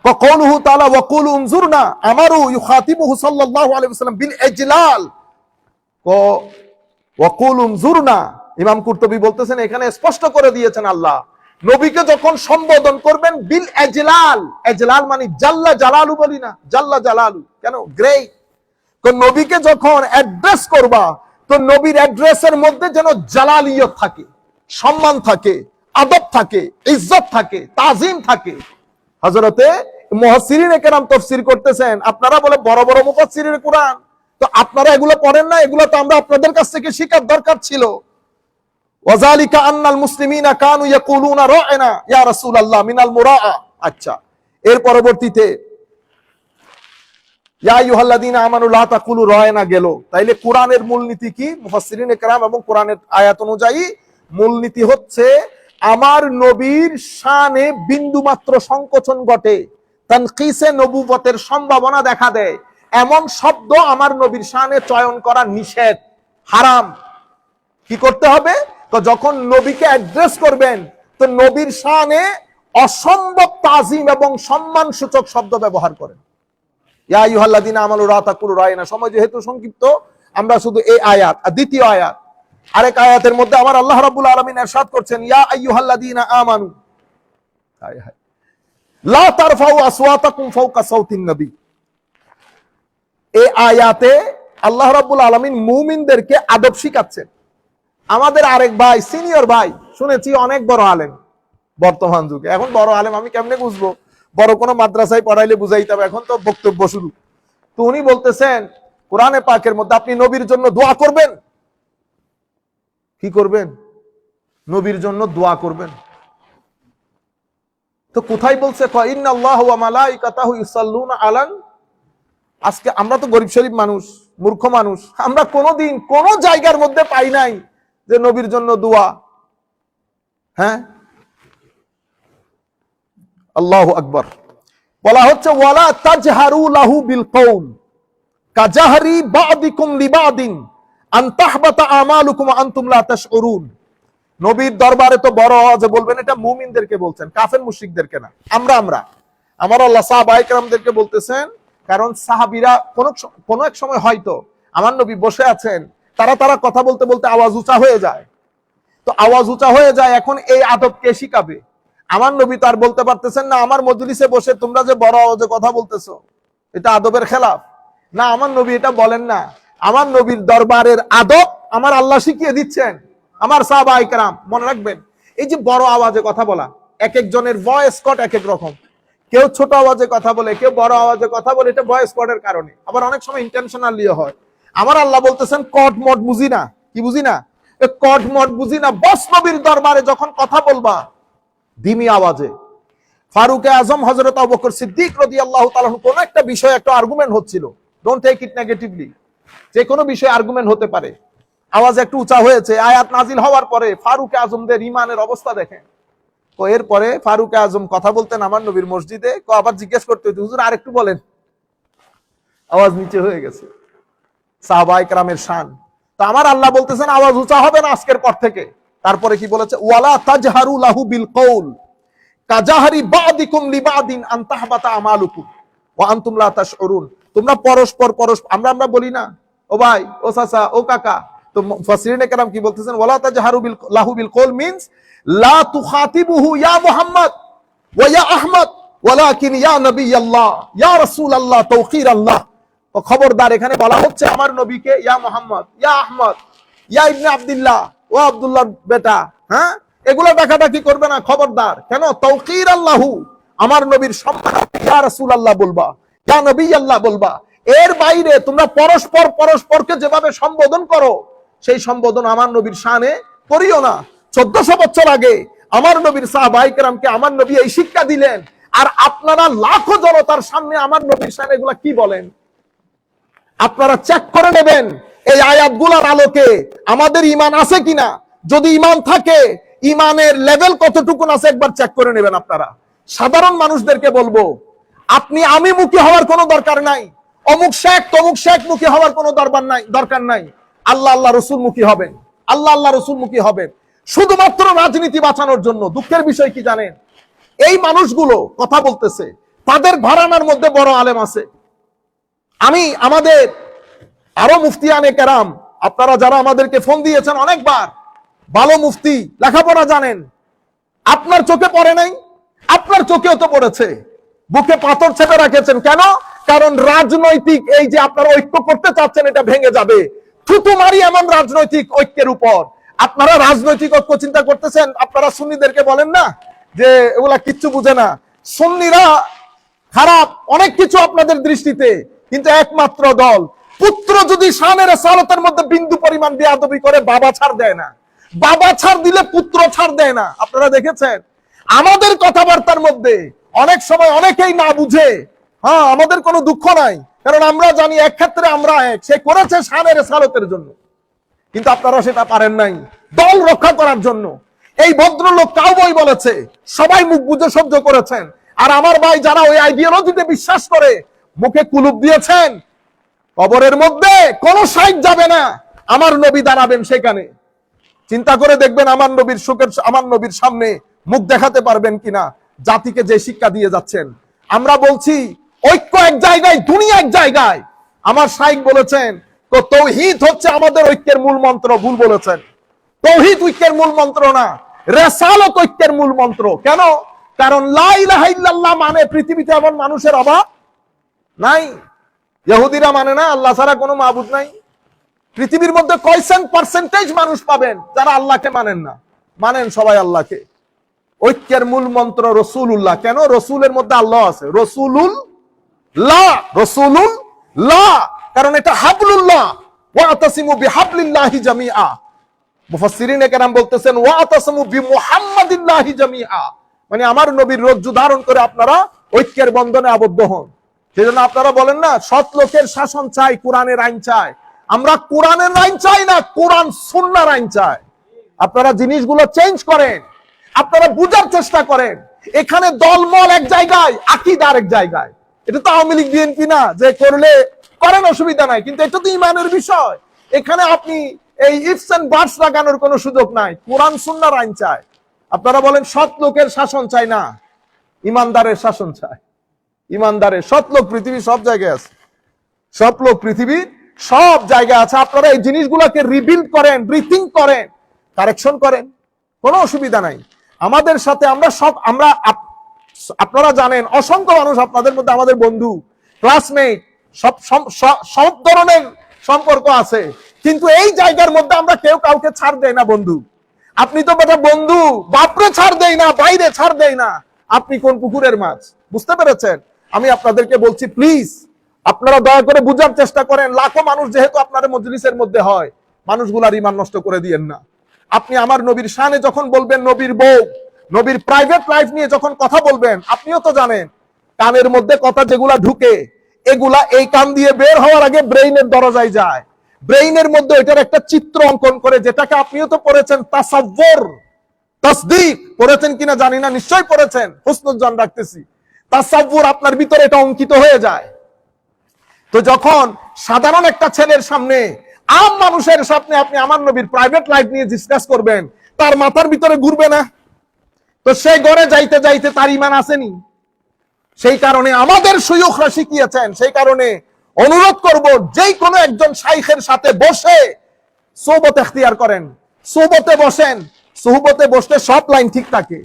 কওলুহু তাআলা ওয়াকুলু উনজুরনা আমারু ইউখাতিবুহু সাল্লাল্লাহু আলাইহি ওয়াসাল্লাম বিল ইজলাল। ওয়াকুলু উনজুরনা, ইমাম কুরতুবী বলতেছেন এখানে স্পষ্ট করে দিয়েছেন আল্লাহ নবীকে যখন সম্বোধন করবেন বিল ইজলাল। ইজলাল মানে জাল্লা জালালু বলি না, জাল্লা জালালু কেন? গ্রেট। তো নবীকে যখন অ্যাড্রেস করবা, তো নবীর অ্যাড্রেসের মধ্যে যেন জালালিয়ত থাকে, সম্মান থাকে, আদব থাকে, ইজ্জত থাকে, তাজিম থাকে। হযরতে মুফাসসিরিনে কেরাম তাফসীর করতেছেন, আপনারা বলে বড় বড় মুফাসসিরিনে কোরআন, তো আপনারা এগুলো পড়েন না? এগুলো তো আমরা আপনাদের কাছ থেকে শেখার দরকার ছিল। ওয়াযালিকা আন্নাল মুসলিমিনা কানু ইয়াকুলুনা রা'না ইয়া রাসূলুল্লাহ মিনাল মুরাআ। আচ্ছা, এর পরবর্তীতে ইয়া আইয়ুহাল্লাযীনা আমানু লা তাকুলু রা'না গেল। তাইলে কোরআনের মূলনীতি কি? মুফাসসিরিনে কেরাম এবং কোরআনের আয়াত অনুযায়ী মূলনীতি হচ্ছে আমার নবীর শানে বিন্দুমাত্র সংকোচন ঘটে, তানকিসে নবুবতের সম্ভাবনা দেখা দেয়, এমন শব্দ আমার নবীর শানে চয়ন করা নিষেধ, হারাম। কি করতে হবে? তো যখন নবীকে অ্যাড্রেস করবেন, তো নবীর শানে অসম্ভব তাজিম এবং সম্মান সূচক শব্দ ব্যবহার করেন। ইয়া আইয়ুহাল্লাযীনা আমানু লা তাকুলু রা'না। সময় যেহেতু সংক্ষিপ্ত, আমরা শুধু এই আয়াত আর দ্বিতীয় আয়াত, আরেক আয়াতের মধ্যে আমার আল্লাহ রাব্বুল আলামিন ইরশাদ করছেন ইয়া আইয়ুহাল্লাযীনা আমানু লা তারফাউ আসওয়াতাকুম ফাওকা সাওতিন নবী। এই আয়াতে আল্লাহ রাব্বুল আলামিন মুমিনদেরকে আদব শিখাচ্ছেন। আমাদের আরেক ভাই, সিনিয়র ভাই, শুনেছি অনেক বড় আলেম বর্তমান যুগে। এখন বড় আলেম আমি কেমনে বুঝবো? বড় কোনো মাদ্রাসায় পড়াইলে বুঝাইতে হবে, এখন তো বক্তব্য শুরু। তো উনি বলতেছেন কোরআনে পাকের মধ্যে আপনি নবীর জন্য দোয়া করবেন, কি করবেন? নবীর জন্য দোয়া করবেন। তো কোথায় বলছে ইন্নাল্লাহু ওয়া মালাইকাতাহু ইউসাল্লুনা আলান? আজকে আমরা তো গরিব শরীফ মানুষ, মূর্খ মানুষ, আমরা কোনোদিন কোন জায়গার মধ্যে পাই নাই যে নবীর জন্য দোয়া। হ্যাঁ, আল্লাহু আকবার। বলা হচ্ছে ওয়ালা তাজহারু লাহু বিল কওল কাজাহরি বাদিকুম লিবাদিন আন তাহবাতা আমালুকুম ওয়া আনতুম লা তাশউরুন। নবীর দরবারে তো বড় আওয়াজে বলবেন, এটা মুমিনদেরকে বলছেন, কাফের মুশরিকদেরকে না। আমার আল্লাহ সাহাবায়ে কেরামদেরকে বলতেছেন, কারণ সাহাবীরা কোন এক সময় হয়তো আমার নবী বসে আছেন, তারা কথা বলতে বলতে আওয়াজ উঁচা হয়ে যায়। তো আওয়াজ উঁচা হয়ে যায়, এখন এই আদব কে শিখাবে? আমার নবী তো আর বলতে পারতেছেন না আমার মজলিসে বসে তোমরা যে বড় আওয়াজে কথা বলতেছো এটা আদবের খেলাফ। না, আমার নবী এটা বলেন না। আমার নবীর দরবারের আদব আমার আল্লাহ শিখিয়ে দিচ্ছেন। আমার সাহাবায়ে কেরাম মনে রাখবেন, এই যে বড় আওয়াজে কথা বলা, এক একজনের ভয়েস কট এক এক রকম। কেউ ছোট আওয়াজে কথা বলে, কেউ বড় আওয়াজে কথা বলে, এটা ভয়েস কটের কারণে। আবার অনেক সময় ইন্টেনশনালিও হয়। আমার আল্লাহ বলতেছেন কট মট বুঝি না। কি বুঝি না? কট মট বুঝি না। বস নবীর দরবারে যখন কথা বলবা ধিমি আওয়াজে। ফারুক আজম হযরত আবু বকর সিদ্দিক রাদিয়াল্লাহু তাআলা কোন একটা বিষয়ে একটা আর্গুমেন্ট হচ্ছিল, ডোন্ট টেক ইট নেগেটিভলি, যে কোনো বিষয়ে আর্গুমেন্ট হতে পারে, আওয়াজ একটু উঁচা হয়েছে, আয়াত নাজিল হওয়ার পরে ফারুক আজমদের ঈমানের অবস্থা দেখেন। তো এরপরে ফারুক আজম কথা বলতেন আমার নবীর মসজিদে, আবার জিজ্ঞেস করতে হতো হুজুর আরেকটু বলেন, আওয়াজ নিচে হয়ে গেছে। সাহাবায়ে কেরামের শান। তো আমার আল্লাহ বলতেছেন আওয়াজ উঁচা হবে না আজকের পর থেকে। তারপরে কি বলেছে? ওয়ালা তাজহারু লাহু বিল কওল কাজাহরি বাদিকুম লিবাদিন আন তাহবাতা আমালুকুম ওয়া আনতুম লা তাশউরুন। তোমরা পরস্পর আমরা বলি না, ও ভাই, ও চাচা, ও কাকা। তো মুফাসসিরিনে কেরাম কি বলতেছেন? ওয়ালা তাজহারু লাহু বিল কওল মিন্স লা তুখাতিবুহু ইয়া মুহাম্মদ ওয়া ইয়া আহমদ ওয়ালাকিন ইয়া নবিয়াল্লাহ ইয়া রাসূলুল্লাহ তাওকীরাল্লাহ। তো খবরদার, এখানে বলা হচ্ছে আমার নবীকে ইয়া মুহাম্মদ, ইয়া আহমদ, ইয়া ইবনে আব্দুল্লাহ, ও আব্দুল্লাহর বেটা। হ্যাঁ, এগুলো ডাকাডাকি করবে না, খবরদার। কেন? তাওকীরাল্লাহু, আমার নবীর সম্মান ইয়া রাসূলুল্লাহ বলবা, ইয়া নবিয়াল্লাহ বলবা। এর বাইরে তোমরা পরস্পরকে যেভাবে সম্বোধন করো সেই সম্বোধন আমার নবীর শানে করিও না। 1400 বছর আগে আমার নবীর সাহাবায়ে কেরামকে আমার নবী এই শিক্ষা দিলেন, আর আপনারা লাখো জনতার সামনে আমার নবীর শানে এগুলা কি বলেন? আপনারা চেক করে নেবেন এই আয়াতগুলোর আলোকে আমাদের ঈমান আছে কিনা। যদি ঈমান থাকে, ঈমানের লেভেল কতটুকু আছে একবার চেক করে নেবেন আপনারা। সাধারণ মানুষদেরকে বলবো, আপনি আমি মুখী হওয়ার কোনো দরকার নাই, অমুক শেখ তমুক শেখ মুখী হওয়ার কোনো দরকার নাই। আল্লাহ রসুল মুখী হবেন, আল্লাহ রসুল মুখী হবেন, শুধুমাত্র রাজনীতি বাঁচানোর জন্য। দুঃখের বিষয় কি জানেন? এই মানুষগুলো কথা বলতেছে, তাদের ঘরানার মধ্যে বড় আলেম আছে। আমাদের আরো মুফতিয়ানে কেরাম, আপনারা যারা আমাদেরকে ফোন দিয়েছেন অনেকবার, ভালো মুফতি, লেখাপড়া জানেন, আপনার চোখে পড়ে নাই? আপনার চোখেও তো পড়েছে। বুকে পাথর চেপে রাখেছেন কেন? কারণ রাজনৈতিক এই যে আপনারা ঐক্য করতে চাচ্ছেন, এটা ভেঙে যাবে। থুতু মারি এমন রাজনৈতিক ঐক্যের উপর। আপনারা রাজনৈতিক ঐক্য চিন্তা করতেছেন, আপনারা সুন্নিদেরকে বলেন না যে এগুলা কিচ্ছু বুঝে না, সুন্নিরা খারাপ, অনেক কিছু আপনাদের দৃষ্টিতে, কিন্তু একমাত্র দল, পুত্র যদি শানের সালতের মধ্যে বিন্দু পরিমাণ বেয়াদবি করে, বাবা ছাড় দেয় না। বাবা ছাড় দিলে পুত্র ছাড় দেয় না। আপনারা দেখেছেন আমাদের কথাবার্তার মধ্যে অনেক সময় অনেকেই না বুঝে। হ্যাঁ, আমাদের কোনো দুঃখ নাই, কারণ আমরা জানি এক ক্ষেত্রে আমরা এক, সে করেছে শানের সালতের জন্য, কিন্তু আপনারা সেটা পারেন নাই দল রক্ষা করার জন্য। এই ভদ্রলোক কাউবয় বলেছে, সবাই মুখ বুঝে সহ্য করেছেন। আর আমার ভাই যারা ওই আইডিওলজিতে বিশ্বাস করে, মুখে কুলুপ দিয়েছেন। কবরের মধ্যে কোন সাইড যাবে না, আমার নবী দাঁড়াবেন সেখানে। চিন্তা করে দেখবেন আমার নবীর সামনে মুখ দেখাতে পারবেন কিনা, জাতিকে যে শিক্ষা দিয়ে যাচ্ছেন। আমরা বলছি ঐক্য এক জায়গায়, দুনিয়া এক জায়গায়। আমার শাইখ বলেছেন তাওহীদ হচ্ছে আমাদের ঐক্যের মূল মন্ত্র। ভুল বলেছেন। তাওহীদ ঐক্যের মূল মন্ত্র না, রিসালাত ঐক্যের মূল মন্ত্র। কেন? কারণ লা ইলাহা ইল্লাল্লাহ মানে পৃথিবীতে এমন মানুষের অভাব নাই। ইহুদিরা মানে না আল্লাহ ছাড়া কোনো মাবুদ নাই। পৃথিবীর মধ্যে কয় পার্সেন্টেজ মানুষ পাবেন যারা আল্লাহকে মানেন না? মানেন সবাই আল্লাহকে। ঐক্যের মূল মন্ত্র রসুলুল্লাহ। কেন? রসুলের মধ্যে আল্লাহ আছে। রসুলুল্লাহ, কারণ এটা হাবলুল্লাহ, ওয়াতাসিমু বিহাবলিল্লাহি জামিআ। মুফাসসিরিনে কেরাম বলতেছেন ওয়াতাসমু বিমুহাম্মাদিল্লাহি জামিআ, মানে আমার নবীর রজ্জু ধারণ করে আপনারা ঐক্যের বন্ধনে আবদ্ধ হন। সেজন্য আপনারা বলেন না সৎ লোকের শাসন চাই, কোরআনের আইন চাই। আমরা কোরআনের আইন চাই না, কোরআন সুন্নাহর আইন চাই। আপনারা জিনিসগুলো চেঞ্জ করেন, আপনারা বুঝার চেষ্টা করেন। এখানে দলমল এক জায়গায়, আকীদা আরেক জায়গায়। এটা তো আওয়ামী লীগ বিএনপি না যে করলে করেন, অসুবিধা নাই, কিন্তু এটা তো ঈমানের বিষয়। এখানে আপনি এই ইফস এন্ড বাটস লাগানোর কোনো সুযোগ নাই। কোরআন সুন্নাহর আইন চাই। আপনারা বলেন সৎ লোকের শাসন চাই না, ইমানদারের শাসন চাই। ইমানদারের সৎ লোক পৃথিবীর সব জায়গায় আছে, সৎ লোক পৃথিবীর সব জায়গায় আছে। আপনারা এই জিনিসগুলোকে রিবিল্ড করেন, রিথিঙ্ক করেন, কারেকশন করেন, কোনো অসুবিধা নাই। আমাদের সাথে আমরা আপনারা জানেন অসংখ্য মানুষ আপনাদের মধ্যে আমাদের বন্ধু, ক্লাসমেট, সব ধরনের সম্পর্ক আছে, কিন্তু এই জায়গার মধ্যে আমরা কেউ কাউকে ছাড় দেয় না। বন্ধু আপনি তো বেটা বন্ধু, বাপরে ছাড় দেয় না, বাইরে ছাড় দেয় না, আপনি কোন পুকুরের মাছ? বুঝতে পেরেছেন? আমি আপনাদেরকে বলছি প্লিজ আপনারা দয়া করে বুঝার চেষ্টা করেন। লাখো মানুষ যেহেতু আপনাদের মজলিসের মধ্যে হয়, মানুষগুলার ঈমান নষ্ট করে দিয়েন না। আপনি আমার নবীর শানে যখন বলবেন, নবীর বউ, নবীর প্রাইভেট লাইফ নিয়ে যখন কথা বলবেন, আপনিও তো জানেন কানের মধ্যে কথা যেগুলা ঢুকে, এগুলা এই কান দিয়ে বের হওয়ার আগে ব্রেইনের দরজায় যায়। ব্রেইনের মধ্যে এটার একটা চিত্র অঙ্কন করে, যেটাকে আপনিও তো পড়েছেন, তাসাব্বুর, তাসদিক পড়েছেন কিনা জানি না, নিশ্চয়ই পড়েছেন, হুসনুজ্জান রাখতেছি। তাসাব্বুর আপনার ভিতরে এটা অঙ্কিত হয়ে যায়। তো যখন সাধারণ একটা ছেলের সামনে, আম মানুষের সামনে আপনি আমার নবীর প্রাইভেট লাইফ নিয়ে ডিসকাস করবেন, তার মাথার ভিতরে ঘুরবে না? তো সেই ঘরে যাইতে যাইতে তার ঈমান আসেনি। সেই কারণে আমাদের শায়খরা শিখিয়েছেন, সেই কারণে অনুরোধ করব, যেই কোনো একজন শাইখের সাথে বসে সোহবত এখতিয়ার করেন, সোহবতে বসেন। সোহবতে বসলে সব লাইন ঠিক থাকে।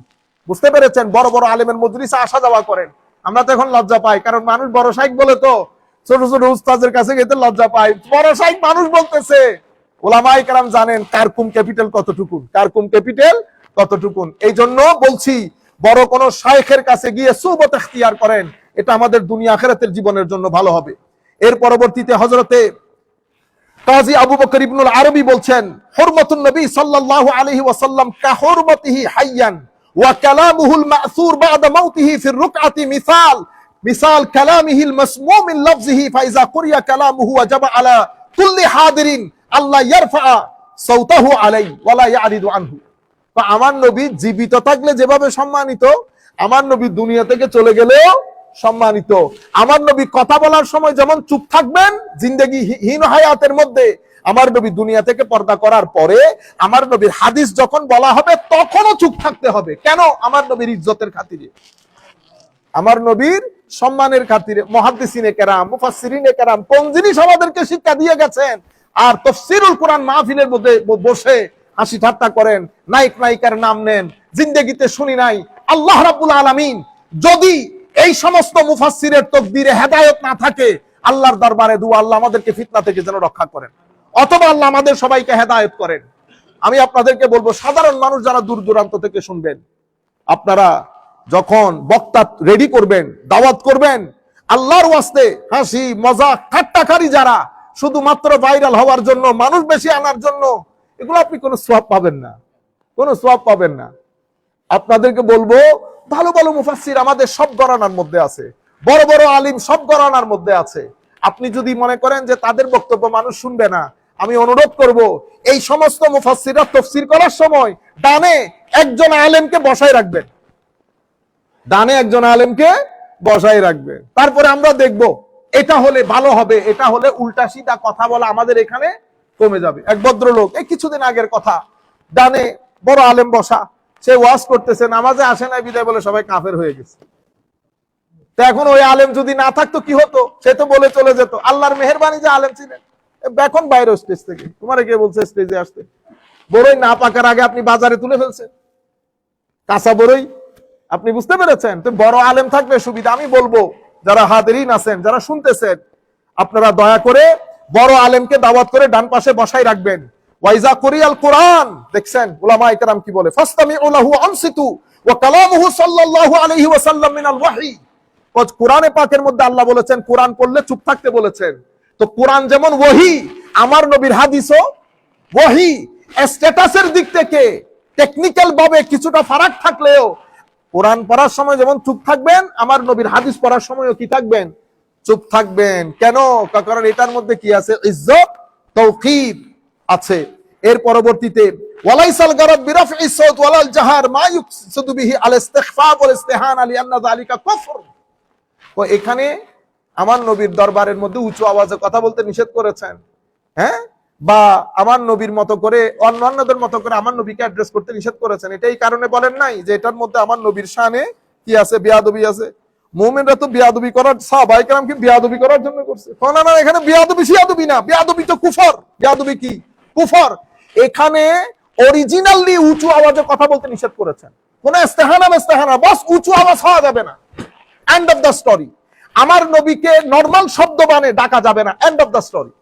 বুঝতে পেরেছেন? বড় বড় আলেমের মজলিসে আসা যাওয়া করেন। আমরা তো এখন লজ্জা পাই, কারণ মানুষ বড় শাইখ বলে তো ছোট ছোট উস্তাদের কাছে গেতে লজ্জা পাই। বড় শাইখ মানুষ বলতেছে, ওলামায়ে কেরাম জানেন কারকুম ক্যাপিটাল কতটুকুন, কারকুম ক্যাপিটাল কতটুকুন। এই জন্য বলছি, বড় কোন শাইখের কাছে গিয়ে সোহবত এখতিয়ার করেন, এটা আমাদের দুনিয়া আখিরাতের জীবনের জন্য ভালো হবে। এর পরবর্তীতে হযরতে কাজী আবু বকর ইবনুল আরবী বলছেন, হুরমাতুন নবী সাল্লাল্লাহু আলাইহি ওয়াসাল্লাম কা হুরমাতিহি হাইয়ান ওয়া কালামুহুল মা'সুর বা'দা মাউতিহি ফির রুকআতি মিসাল কালামিহিল মাসমুম মিন লাফজিহি ফাইজা কুরিয়া কালামুহু ওয়াজাবা আলা কুল্লি হাদিরিন আল্লাহ ইয়ারফা সাওতাহু আলাইহি ওয়া লা ইয়ারিদু আনহু। আমার নবী জীবিত থাকলে যেভাবে সম্মানিত, আমার নবী দুনিয়া থেকে চলে গেলেও সম্মানিত। আমার নবী কথা বলার সময় যেমন চুপ থাকবেন জিন্দেগি হীন হায়াতের মধ্যে, আমার নবী দুনিয়া থেকে পর্দা করার পরে আমার নবীর হাদিস যখন বলা হবে তখনও চুপ থাকতে হবে। কেন? আমার নবীর ইজ্জতের খাতিরে, আমার নবীর সম্মানের খাতিরে। মুহাদ্দিসিনে কেরাম, মুফাসসিরিনে কেরাম কোন জিনিস আমাদেরকে শিক্ষা দিয়ে গেছেন। আর তাফসীরুল কোরআন মাহফিলের মধ্যে বসে হাসি ঠাট্টা করেন, নায়ক নায়িকার নাম নেন, জিন্দেগিতে শুনি নাই। আল্লাহ রাব্বুল আলামিন যদি এই সমস্ত মুফাসসিরের তাকদীরে হেদায়েত না থাকে, আল্লাহর দরবারে দুআ, আল্লাহ আমাদেরকে ফিতনা থেকে যেন রক্ষা করেন, অথবা আল্লাহ আমাদের সবাইকে হেদায়েত করেন। আমি আপনাদেরকে বলবো, সাধারণ মানুষ যারা দূর দূরান্ত থেকে শুনবেন, আপনারা যখন বক্তা রেডি করবেন, দাওয়াত করবেন, আল্লাহর ওয়াস্তে হাসি মজাক ঠাট্টাখারি যারা শুধুমাত্র ভাইরাল হওয়ার জন্য, মানুষ বেশি আনার জন্য, এগুলো আপনি কোনো সওয়াব পাবেন না, কোনো সওয়াব পাবেন না। আপনাদেরকে বলবো, ভালো ভালো মুফাসসির আমাদের সব ঘরানার মধ্যে আছে, বড় বড় আলিম সব ঘরানার মধ্যে আছে। আপনি যদি মনে করেন যে তাদের বক্তব্য মানুষ শুনবে না, আমি অনুরোধ করব, এই সমস্ত মুফাসসিররা তাফসীর করার সময় ডানে একজন আলেমকে বসায় রাখবেন, ডানে একজন আলেমকে বসায় রাখবেন। তারপরে আমরা দেখব এটা হলে ভালো হবে, এটা হলে উল্টা সিধা কথা বলা আমাদের এখানে কমে যাবে। এক ভদ্রলোক, এই কিছুদিন আগের কথা, ডানে বড় আলেম বসা, সে ওয়াজ করতেছে, নামাজে আসে না বিদায় বলে সবাই কাফের হয়ে গেছে। তো এখন ওই আলেম যদি না থাকতো কি হতো? সে তো বলে চলে যেত, আল্লাহর মেহেরবানি যে আলেম ছিলেন। এখন বাইরে স্টেজ থেকে তোমার কে বলছে স্টেজে আসতে? বড়ই না পাকার আগে আপনি বাজারে তুলে ফেলছেন, কাঁচা বড়ই। আপনি বুঝতে পেরেছেন? তো বড় আলেম থাকবে সুবিধা। আমি বলবো যারা হাদিরিন আছেন, যারা শুনতেছেন, আপনারা দয়া করে বড় আলেমকে দাওয়াত করে ডান পাশে বসাই রাখবেন। ওয়াইজা কুরিয়াল কোরআন, দেখছেন উলামায়ে কেরাম কি বলে, ফাসতামিউ লাহু আনসিতু ওয়া কালামুহু সাল্লাল্লাহু আলাইহি ওয়াসাল্লাম মিনাল ওয়াহী। কোরআনে পাকের মধ্যে আল্লাহ বলেছেন কোরআন পড়লে চুপ থাকতে বলেছেন। তো কোরআন যেমন ওহী, আমার নবীর হাদিসও ওহী। স্ট্যাটাসের দিক থেকে টেকনিক্যাল ভাবে কিছুটা ফারাক থাকলেও কোরআন পড়ার সময় যেমন চুপ থাকবেন, আমার নবীর হাদিস পড়ার সময়ও কি থাকবেন, চুপ থাকবেন। কেন? কারণ এটার মধ্যে কি আছে, ইজ্জত তৌকির আছে। এর পরবর্তীতে ওয়ালাইসাল গারাদ বিরাফই সাউত ওয়ালাল জাহার মা ইউকসাদু বিহি আল ইস্তিগফা ওয়াল ইস্তিহানা লিআন্না যালিকা কুফর। তো এখানে আমার নবীর দরবারের মধ্যে উঁচু আওয়াজে কথা বলতে নিষেধ করেছেন, হ্যাঁ, বা আমার নবীর মতো করে অন্যান্যদের মতো করে আমার নবীকে অ্যাড্রেস করতে নিষেধ করেছেন। এটাই কারণে বলেন নাই যে এটার মধ্যে আমার নবীর শানে কি আছে, বেয়াদবি আছে। মুমিনরা তো বেয়াদবি করার, সাহাবায়ে কেরাম কি বেয়াদবি করার জন্য করছে? না, এখানে বেয়াদবি শিয়াদবি না, বেয়াদবি তো কুফর। বেয়াদবি কি? কুফর। এখানে অরিজিনালি উঁচু আওয়াজে কথা বলতে নিষেধ করেছেন। কোন ইস্তেহানা বস উঁচু আওয়াজ হওয়া যাবে না, এন্ড অফ দ্য স্টোরি। আমার নবীকে নরমাল শব্দ বানে ডাকা যাবে না, এন্ড অফ দ্য স্টোরি।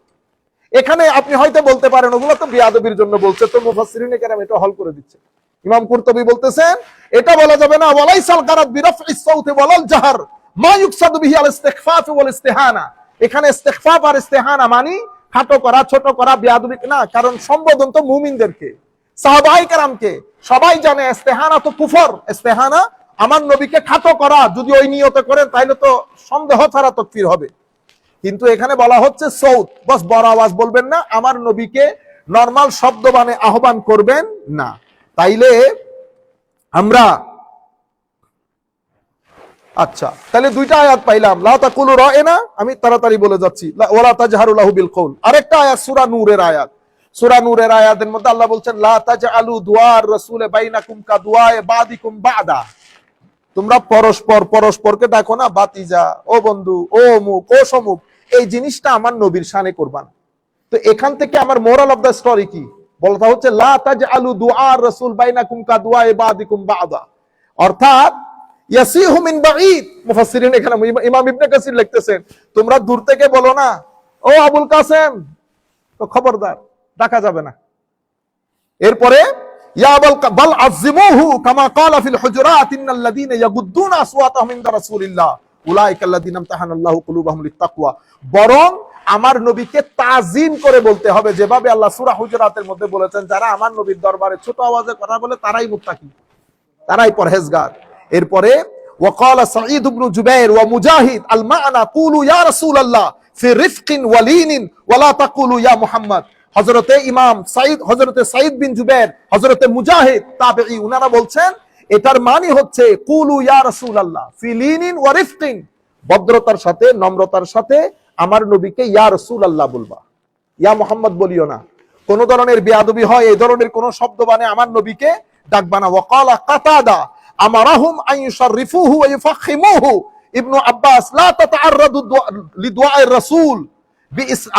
এখানে আপনি হয়তো বলতে পারেন ওগুলো তো বেয়াদবির জন্য বলছে, তো মুফাসসিরিনে কেরাম এটা হল করে দিচ্ছে। ইমাম কুরতুবী বলতেছেন এটা বলা যাবে না, ওয়ালাইসাল গারাদ বিরাফই সাউতি ওয়ালাল জাহার মা ইউকসাদু বিহি আল ইস্তিগফাফ ওয়াল ইস্তিহানা। এখানে ইস্তিগফাফ আর ইস্তিহানা মানে খাটো করা, ছোট করা, বেয়াদবি না। কারণ সম্বোধন তো মুমিনদেরকে, সাহাবায়ে কেরামকে। সবাই জানে ইস্তিহানা তো কুফর। ইস্তিহানা আমার নবীকে খাটো করা, যদি ওই নিয়তে করেন তাহলে তো সন্দেহ ছাড়া তাকফীর হবে। কিন্তু এখানে বলা হচ্ছে সৌত, বস বড় আওয়াজ বলবেন না, আমার নবীকে নরমাল শব্দ বানে আহ্বান করবেন না। তাইলে আমরা আচ্ছা, তাহলে দুইটা আয়াত পাইলাম, লা তাকুলু রায়না, আমি তাড়াতাড়ি বলে যাচ্ছি, ওয়ালা তাজহারু লাহু বিল কওল। আরেকটা আয়াত সূরা নূরের আয়াত, সূরা নূরের আয়াতের মধ্যে আল্লাহ বলছেন লা তাজআলু দুআর রাসূল বাইনাকুম কা দুআয়ে বাদিকুম বাদা। তোমরা পরস্পরকে ডাকো না বাতিজা, ও বন্ধু, ও অমুক, ও সমুক। এই জিনিসটা আমার নবীর শানে করবা না। তো এখান থেকে আমার মোরাল অফ দ্য স্টোরি কি বলতা হচ্ছে, লা তাজআলু দুআর রাসূল বাইনাকুম কা দুআয়ে বাদিকুম বাদা। অর্থাৎ ইয়াসিহু মিন বাঈদ। মুফাসসিরিন এখানে ইমাম ইবনে কাসির লিখতেছেন তোমরা দূর থেকে বলো না, ও আবুল কাসেম, তো খবরদার ডাকা যাবে না। এরপরে ইয়া বাল আযিমুহু কামা ক্বালা ফিল হুজুরাত ইন্নাল্লাযীনা ইয়াগুদ্দুনা আসওয়াতাহুম ইনদা রাসূলিল্লাহ উলাইকা আল্লাযীনা ইমতাহানাল্লাহু কুলুবাহুম লিত্তাকওয়া। বরং আমার নবীকে তাজিম করে বলতে হবে, যেভাবে আল্লাহ সূরা হুজুরাতের মধ্যে বলেছেন যারা আমার নবীর দরবারে ছোট আওয়াজে কথা বলে তারাই মুত্তাকি, তারাই পরহেজগার। এরপরে ওয়াকালা সাঈদ ইবনে জুবাইর ওয়া মুজাহিদ আল মা'না কুলু ইয়া রাসূলুল্লাহ ফি রিফকিন ওয়া লিনিন ওয়া লা তাকুলু ইয়া মুহাম্মদ। হযরতে ইমাম সাঈদ, হযরতে সাঈদ বিন জুবাইর, হযরতে মুজাহিদ তাবেঈ, উনারা বলছেন এটার মানে হচ্ছে কুলু ইয়া রাসূলুল্লাহ ফি লিনিন ওয়া রিফকিন, ভদ্রতার সাথে, নম্রতার সাথে আমার নবীকে ইয়া রাসূলুল্লাহ বলবা, ইয়া মুহাম্মদ বলিও না। কোন ধরনের বেয়াদবি হয় এই ধরনের কোন শব্দ বানে আমার নবীকে ডাকবা না। ওয়াকালা কাতাদা আমারাহুম আন ইউশাররিফুহু ওয়া ইউফখিমুহু। ইবনে আব্বাস লা তাতাআররাদু লিদুআইর রাসূল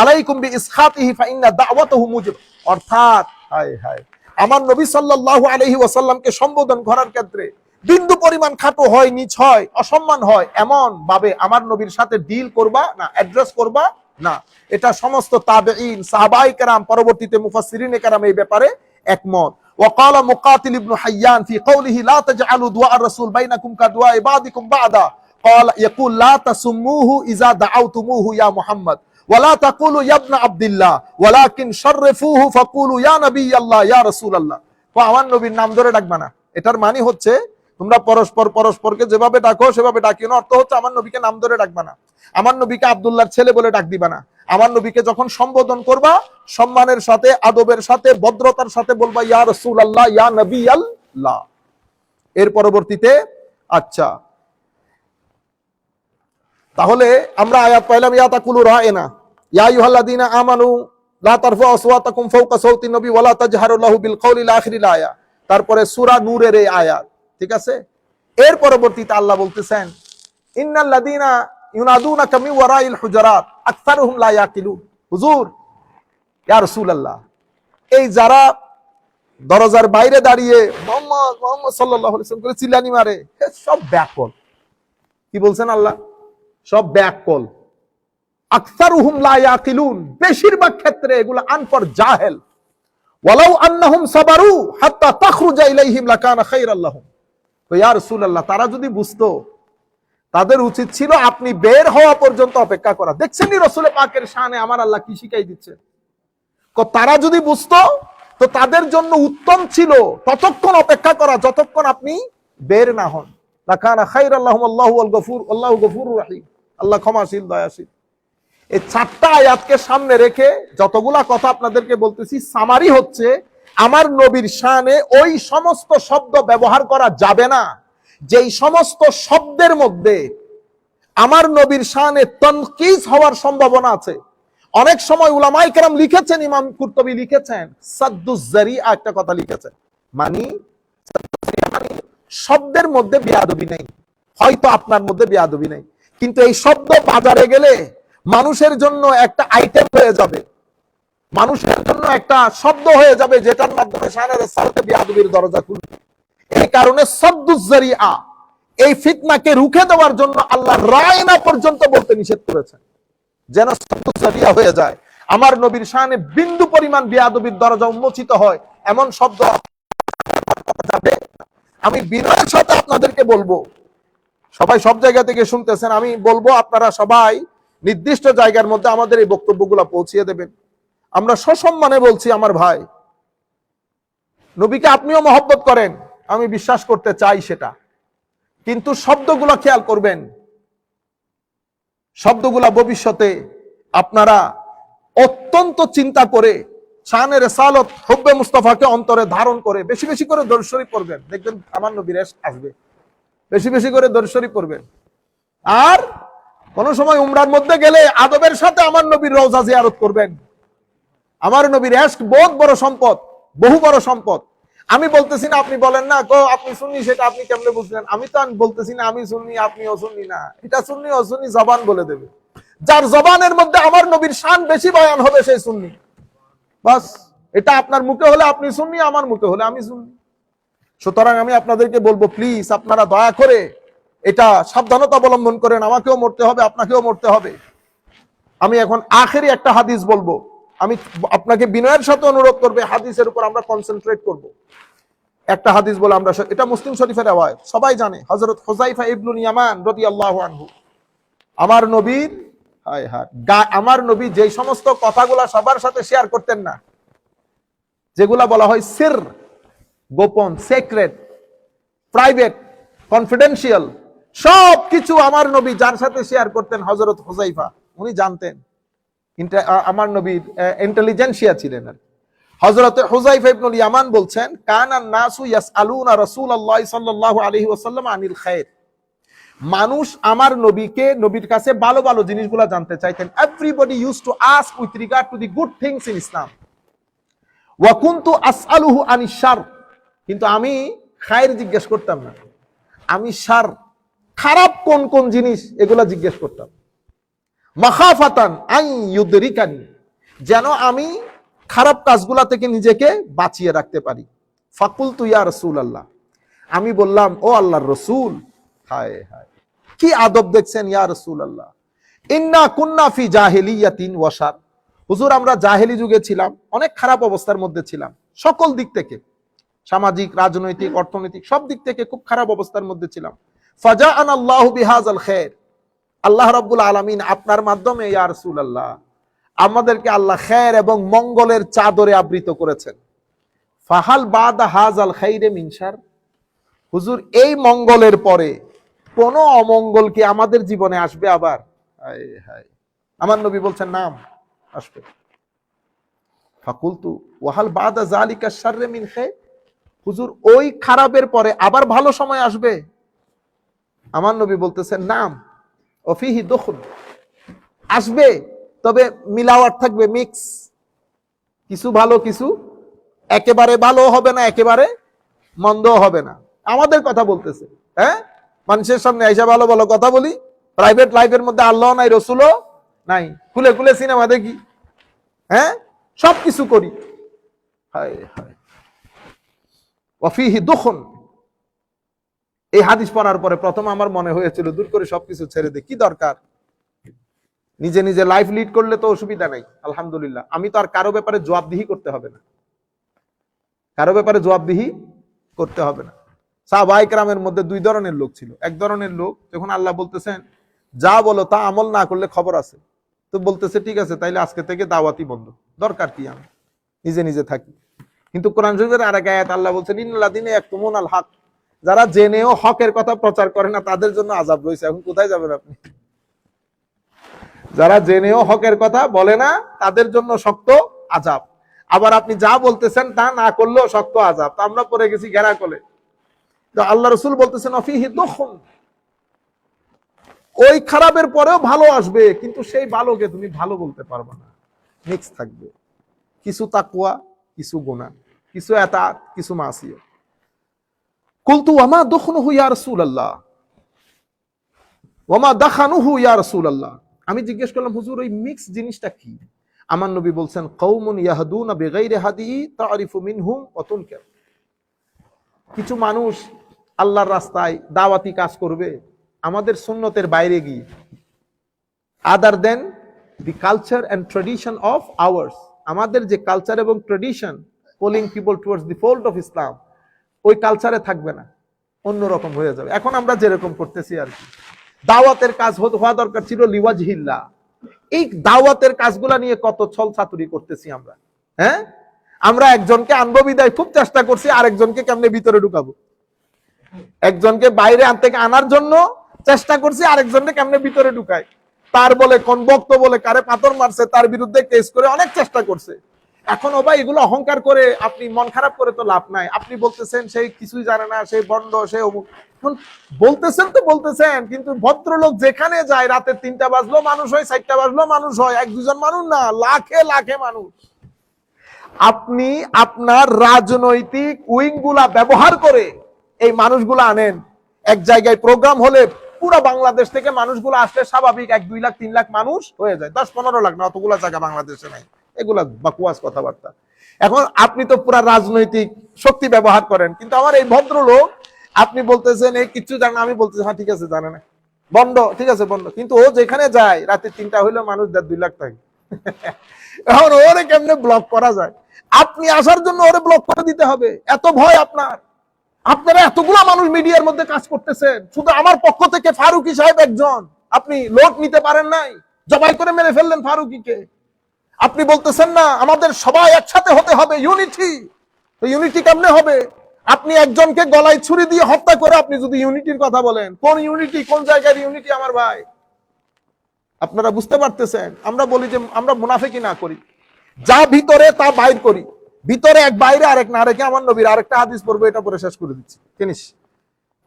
আলাইকুম বিইসখাতিহি ফাইন্না দাওয়াতাহু মুজিব। অর্থাৎ হায় হায়, আমার নবী সাল্লাল্লাহু আলাইহি ওয়াসাল্লামকে সম্বোধন করার ক্ষেত্রে বিন্দু পরিমাণ খাটো হয়, নিচ হয়, অসম্মান হয়, এমন ভাবে আমার নবীর সাথে ডিল করবা না, অ্যাড্রেস করবা না। এটা সমস্ত তাবেঈন, সাহাবায়ে কেরাম, পরবর্তীতে মুফাসসিরিনে কেরাম এই ব্যাপারে একমত। وقال مقاتل ابن حيان في قوله لا تجعلوا دعاء الرسول بينكم كدعاء بعضكم بعضا قال يقول لا تسموه اذا دعوتموه يا محمد ولا تقولوا يا ابن عبد الله ولكن شرفوه فقولوا يا نبي الله يا رسول الله। তো আমার নবীর নাম ধরে ডাকবা না, এটার মানে হচ্ছে তোমরা পরস্পরকে যেভাবে ডাকো সেভাবে ডাকিও না। অর্থ হচ্ছে আমার নবীকে নাম ধরে ডাকবা না, আমার নবীকে আব্দুল্লাহর ছেলে বলে ডাক দিবা না। আমার নবীকে যখন সম্বোধন করবা সম্মানের সাথে, আদবের সাথে, ভদ্রতার সাথে বলবা ইয়া রাসূলুল্লাহ, ইয়া নবী আল্লাহ। এর পরবর্তীতে আচ্ছা, তাহলে আমরা আয়াত পাইলাম ইয়া তাকুলু রায়না ইয়া আইয়ুহাল্লাযীনা আমানু লা তারফাউ আসওয়াতাকুম ফাওকা সাওতিন নবী ওয়া লা তাজহারু লাহু বিল কওলি ইলা আখিরিল আয়া। তারপরে সূরা নূরের এই আয়াত, ঠিক আছে। এর পরবর্তীতে আল্লাহ বলতেছেন ইন্নাল্লাযীনা ইউনাদুনাকা মিন ওয়ারাইল হুজুরাত আকসারুহুম লা ইয়াকিলুন। হুজুর, ইয়া রাসূলুল্লাহ, এই যারা দরজার বাইরে দাঁড়িয়ে মুহাম্মদ মুহাম্মদ সাল্লাল্লাহু আলাইহি ওয়াসাল্লাম করে চিল্লানি মারে, সব ব্যাকল। কি বলছেন আল্লাহ? সব ব্যাকল। আকসারুহুম লা ইয়াকিলুন, বেশিরভাগ ক্ষেত্রে এগুলো আনপড়, জাহেল। ওয়ালাউ আন্নাহুম সাবারু হাত্তা তাখরুজা ইলাইহিম লাকানা খায়রাল লাহুম। তো ইয়া রাসূলুল্লাহ, তারা যদি বুঝতো তাদের উচিত ছিল আপনি বের হওয়া পর্যন্ত অপেক্ষা করা। দেখছেন নি রাসূল পাকের শানে আমার আল্লাহ কি শিখাই দিচ্ছে। তারা যদি বুঝতো তো তাদের জন্য উত্তম ছিল ততক্ষণ অপেক্ষা করা যতক্ষণ আপনি বের না হন। লাকানা খায়রাল্লাহুম আল্লাহু আল গফুর, আল্লাহু গফুরুর রহিম, আল্লাহ ক্ষমাশীল দয়াশীল। এই 4টা আয়াতকে সামনে রেখে যতগুলা কথা আপনাদেরকে বলতেছি, সামারি হচ্ছে আমার নবীর শানে ওই সমস্ত শব্দ ব্যবহার করা যাবে না যেই সমস্ত শব্দের মধ্যে আমার নবীর শানে তনকিস হওয়ার সম্ভাবনা আছে। অনেক সময় উলামায়ে কেরাম লিখেছেন, ইমাম কুরতুবী লিখেছেন সাদ্দুজ যারিআ একটা কথা লিখেছেন, মানে শব্দের মধ্যে বেয়াদবি নেই, হয়তো আপনার মধ্যে বেয়াদবি নেই, কিন্তু এই শব্দ বাজারে গেলে মানুষের জন্য একটা আইটেম হয়ে যাবে, মানুষের জন্য একটা শব্দ হয়ে যাবে যেটার মাধ্যমে শানে রাসূলতে বেয়াদবির দরজা খুলবে। এই কারণে সাদ্দুজ যারিআ, এই ফিতনাকে রুখে দেওয়ার জন্য আল্লাহ রায়না পর্যন্ত বলতে নিষেধ করেছেন, যেন সাদ্দুজ যারিআ হয়ে যায়, আমার নবীর শানে বিন্দু পরিমাণ বেয়াদবির দরজা উন্মোচিত হয় এমন শব্দ যাবে। আমি বিনয়ের সাথে আপনাদেরকে বলবো, সবাই সব জায়গা থেকে শুনতেছেন, আমি বলবো আপনারা সবাই নির্দিষ্ট জায়গার মধ্যে আমাদের এই বক্তব্যগুলো পৌঁছিয়ে দেবেন। আমরা সসম্মানে বলছি, আমার ভাই, নবীকে আপনিও মহব্বত করেন, আমি বিশ্বাস করতে চাই সেটা, কিন্তু শব্দগুলো খেয়াল করবেন, শব্দগুলা ভবিষ্যতে আপনারা অত্যন্ত চিন্তা করে শানে রিসালাত হুব্বে মুস্তাফাকে অন্তরে ধারণ করে বেশি বেশি করে দরুদ শরীফ পড়বেন, দেখবেন আমার নবীর ইশক আসবে। বেশি বেশি করে দরুদ শরীফ পড়বেন। আর কোন সময় উমরার মধ্যে গেলে আদবের সাথে আমার নবীর রওজা জিয়ারত করবেন। আমার নবীর ইশক বহুত বড় সম্পদ, বহু বড় সম্পদ। আমি বলতেছি না আপনি বলেন না গো আপনি সুন্নি, সেটা আপনি কেমনে বুঝলেন? আমি তো বলতেছি না আমি সুন্নি আপনি অসুন্নি না, এটা সুন্নি অসুন্নি জবান বলে দেবে। যার জবানের মধ্যে আমার নবীর শান বেশি বয়ান হবে সেই সুন্নি, বাস। এটা আপনার মুখে হলে আপনি সুন্নি, আমার মুখে হলে আমি সুন্নি। সুতরাং আমি আপনাদেরকে বলবো, প্লিজ আপনারা দয়া করে এটা সাবধানতা অবলম্বন করেন, আমাকেও মরতে হবে, আপনাকেও মরতে হবে। আমি এখন আখেরি একটা হাদিস বলবো, আমি আপনাকে বিনয়ের সাথে অনুরোধ করবে হাদিসের উপর আমরা কনসেন্ট্রেট করব। একটা হাদিস বলে আমরা, এটা মুসলিম শরীফের রওয়ায়াত, সবাই জানে, হযরত হুযায়ফা ইবনুল ইয়ামান রাদিয়াল্লাহু আনহু, আমার নবীর আমার নবী যেই সমস্ত কথাগুলা সবার সাথে শেয়ার করতেন না, যেগুলা বলা হয় সির, গোপন, সিক্রেট, প্রাইভেট, কনফিডেন্সিয়াল, সব কিছু আমার নবী যার সাথে শেয়ার করতেন হযরত হুযায়ফা, উনি জানতেন। আমার নবীর ইন্টেলিজেন্সিয়া ছিলেন। হযরত হুযায়ফা ইবনুল ইয়ামান বলছেন, কানান নাসু ইয়াসআলুনা রাসূলুল্লাহ সাল্লাল্লাহু আলাইহি ওয়াসাল্লাম আনিল খায়র, মানুষ আমার নবীকে, নবীর কাছে ভালো ভালো জিনিসগুলো জানতে চাইতেন। Everybody use to ask with regard to the good things in Islam, ওয়া কুনতু আসআলুহু আনিশ শার, কিন্তু আমি খায়ের জিজ্ঞেস করতাম না, আমি শার, খারাপ কোন কোন জিনিস এগুলা জিজ্ঞেস করতাম। মাখাফাতান আন ইউদরিকানি, যেন আমি খারাপ কাজগুলা থেকে নিজেকে বাঁচিয়ে রাখতে পারি। ফাকুলতু ইয়া রাসূলুল্লাহ, আমি বললাম ও আল্লাহর রাসূল, হায় হায় কি আদব দেখছেন, ইয়া রাসূলুল্লাহ, ইন্না কুন্না ফি জাহিলিয়াতিন ওয়া শার, হুজুর আমরা জাহেলি যুগে ছিলাম, অনেক খারাপ অবস্থার মধ্যে ছিলাম, সকল দিক থেকে, সামাজিক, রাজনৈতিক, অর্থনৈতিক সব দিক থেকে খুব খারাপ অবস্থার মধ্যে ছিলাম। ফাজাআনাল্লাহু বিহাযাল খায়র, আল্লাহ রাব্বুল আলামিন আপনার মাধ্যমে ইয়া রাসূলুল্লাহ আমাদেরকে আল্লাহ খায়র এবং মঙ্গলের চাদরে আবৃত করেছেন। ফাহাল বাদা হাযাল খায়রে মিন শার, হুজুর এই মঙ্গলের পরে কোন অমঙ্গল কি আমাদের জীবনে আসবে আবার? হায় হায়, আমার নবী বলছেন নাম আসবে। ফাকুলতু ওয়াহাল বাদা যালিকা শাররে মিন খায়র, হুজুর ওই খারাপের পরে আবার ভালো সময় আসবে? আমার নবী বলতেছেন নাম, ওফিহি দুখুল, আসবে, তবে মিলাওয়াট থাকবে, মিক্স, কিছু ভালো কিছু, একেবারে ভালো হবে না, একেবারে মন্দ হবে না। আমাদের কথা বলতেছে, হ্যাঁ, মানুষের সামনে আইসা ভালো ভালো কথা বলি, প্রাইভেট লাইফের মধ্যে আল্লাহ নাই, রসুলও নাই, খুলে খুলে সিনেমা দেখি, হ্যাঁ, সবকিছু করি, হায় হায়, ওয়াফিহি দুখুন। এই হাদিস পড়ার পরে প্রথম আমার মনে হয়েছিল দূর করে সবকিছু ছেড়ে দে, কি দরকার, নিজে নিজে লাইফ লিড করলে তো অসুবিধা নাই, আলহামদুলিল্লাহ, আমি তো আর কারো ব্যাপারে জবাবদিহি করতে হবে না, কারো ব্যাপারে জবাবদিহি করতে হবে না। সাহাবায়ে কেরামের মধ্যে দুই ধরনের লোক ছিল। এক ধরনের লোক যখন আল্লাহ বলতেছেন যা বলো তা আমল না করলে খবর আছে, তো বলতেছে ঠিক আছে তাইলে আজকে থেকে দাওয়াতি বন্ধ, দরকার কি, আমি নিজে নিজে থাকি। কিন্তু কোরআন শরীফের আরেক আয়াত আল্লাহ বলছেন ইন্নাল্লাযীনা ইয়াকতুমুনাল হক, যারা জেনেও হকের কথা প্রচার করে না তাদের জন্য আযাব রয়েছে। এখন কোথায় যাবেন আপনি? যারা জেনেও হকের কথা বলে না তাদের জন্য শক্ত আযাব। আবার আপনি যা বলতেছেন তা না করলেও শক্ত আযাব। তো আমরা পড়ে গেছি ঘেরা কলে। তো আল্লাহ রাসূল বলতেছেন অফিহি দুখুন, ওই খারাপের পরেও ভালো আসবে, কিন্তু সেই ভালোকে তুমি ভালো বলতে পারবে না, মিক্স থাকবে, কিছু তাকওয়া, কিছু গুনাহ, কিছু ইতাআত, কিছু মাসিয়াত। কুলতু ওয়ামা দুখনুহু ইয়া রাসূলুল্লাহ, ওয়ামা দাখানুহু ইয়া রাসূলুল্লাহ। আমি জিজ্ঞেস করলাম হুজুর ওই মিক্স জিনিসটা কি? আমার নবী বলছেন কওমুন ইয়াহদুনা বিগাইরি হাদি তারিফু মিনহুম ওয়া তুনকার। কিছু মানুষ আল্লাহর রাস্তায় দাওয়াতি কাজ করবে আমাদের সুন্নতের বাইরে গিয়ে, other then the culture and tradition of ours, আমাদের যে কালচার এবং tradition calling people towards the fold of Islam, ওই কালচারে থাকবে না, অন্যরকম হয়ে যাবে। এখন আমরা যেরকম করতেছি আর কি, দাওয়াতের কাজ হওয়া দরকার ছিল লিওয়াজহিল্লাহ, এই দাওয়াতের কাজগুলা নিয়ে কত ছল ছাতুরি করতেছি আমরা। হ্যাঁ, আমরা একজনকে আনবো বিদায় খুব চেষ্টা করছি, আরেকজনকে কেমনে ভিতরে ঢুকাবো, একজনকে বাইরে আনতে আনার জন্য চেষ্টা করছি, আরেকজনকে কেমনে ভিতরে ঢুকায়, তার বলে কোন বক্ত বলে কারে পাথর মারছে তার বিরুদ্ধে কেস করে অনেক চেষ্টা করছে। এখন ও ভাই এগুলো অহংকার করে আপনি মন খারাপ করে তো লাভ নাই। আপনি বলতেছেন সেই কিছুই জানে না, সেই বন্ড, সে অমুক, বলতেছেন তো বলতেছেন, কিন্তু ভদ্রলোক যেখানে যায় রাতে 3টা বাজলো মানুষ হয়, 4টা বাজলো মানুষ হয়, 1-2 জন মানুষ না, লাখে লাখে মানুষ। আপনি আপনার রাজনৈতিক উইং গুলা ব্যবহার করে এই মানুষগুলা আনেন, এক জায়গায় প্রোগ্রাম হলে পুরো বাংলাদেশ থেকে মানুষগুলো আসলে স্বাভাবিক 1-2 লাখ 3 লাখ মানুষ হয়ে যায়, 10-15 লাখ না, অতগুলা জায়গা বাংলাদেশে নাই, এগুলা বাকুয়াস কথাবার্তা। এখন আপনি তো পুরা রাজনৈতিক শক্তি ব্যবহার করেন, কিন্তু আমার এই ভদ্রলোক আপনি বলতেছেন এই কিছু জানে, আমি বলতেছি হ্যাঁ ঠিক আছে জানে না, বন্ড, ঠিক আছে বন্ড, কিন্তু ও যেখানে যায় রাতে 3টা হইলেও মানুষ 1.5-2 লাখ থাকে। এখন ওরে কেমনে ব্লক করা যায়? আপনি আসার জন্য ওরে ব্লক করে দিতে হবে, এত ভয় আপনার? আপনারা এতগুলা মানুষ মিডিয়ার মধ্যে কাজ করতেছেন, শুধু আমার পক্ষ থেকে ফারুকী সাহেব একজন, আপনি লোড নিতে পারেন নাই, জবাই করে মেরে ফেললেন ফারুকীকে। আপনি বলতেছেন না আমাদের সবাই একসাথে হতে হবে, ইউনিটি। তো ইউনিটি কেমনে হবে? আপনি একজনকে গলায় ছুরি দিয়ে হত্যা করে আপনি যদি ইউনিটির কথা বলেন, কোন ইউনিটি, কোন জায়গার ইউনিটি আমার ভাই? আপনারা বুঝতে পারতেছেন? আমরা বলি যে আমরা মুনাফিকি না করি, যা ভিতরে তা বাইর করি, ভিতরে এক বাইরে আরেক না। রেখে আমার নবীর আরেকটা হাদিস পড়বো, এটা পরে শেষ করে দিচ্ছি। জিনিস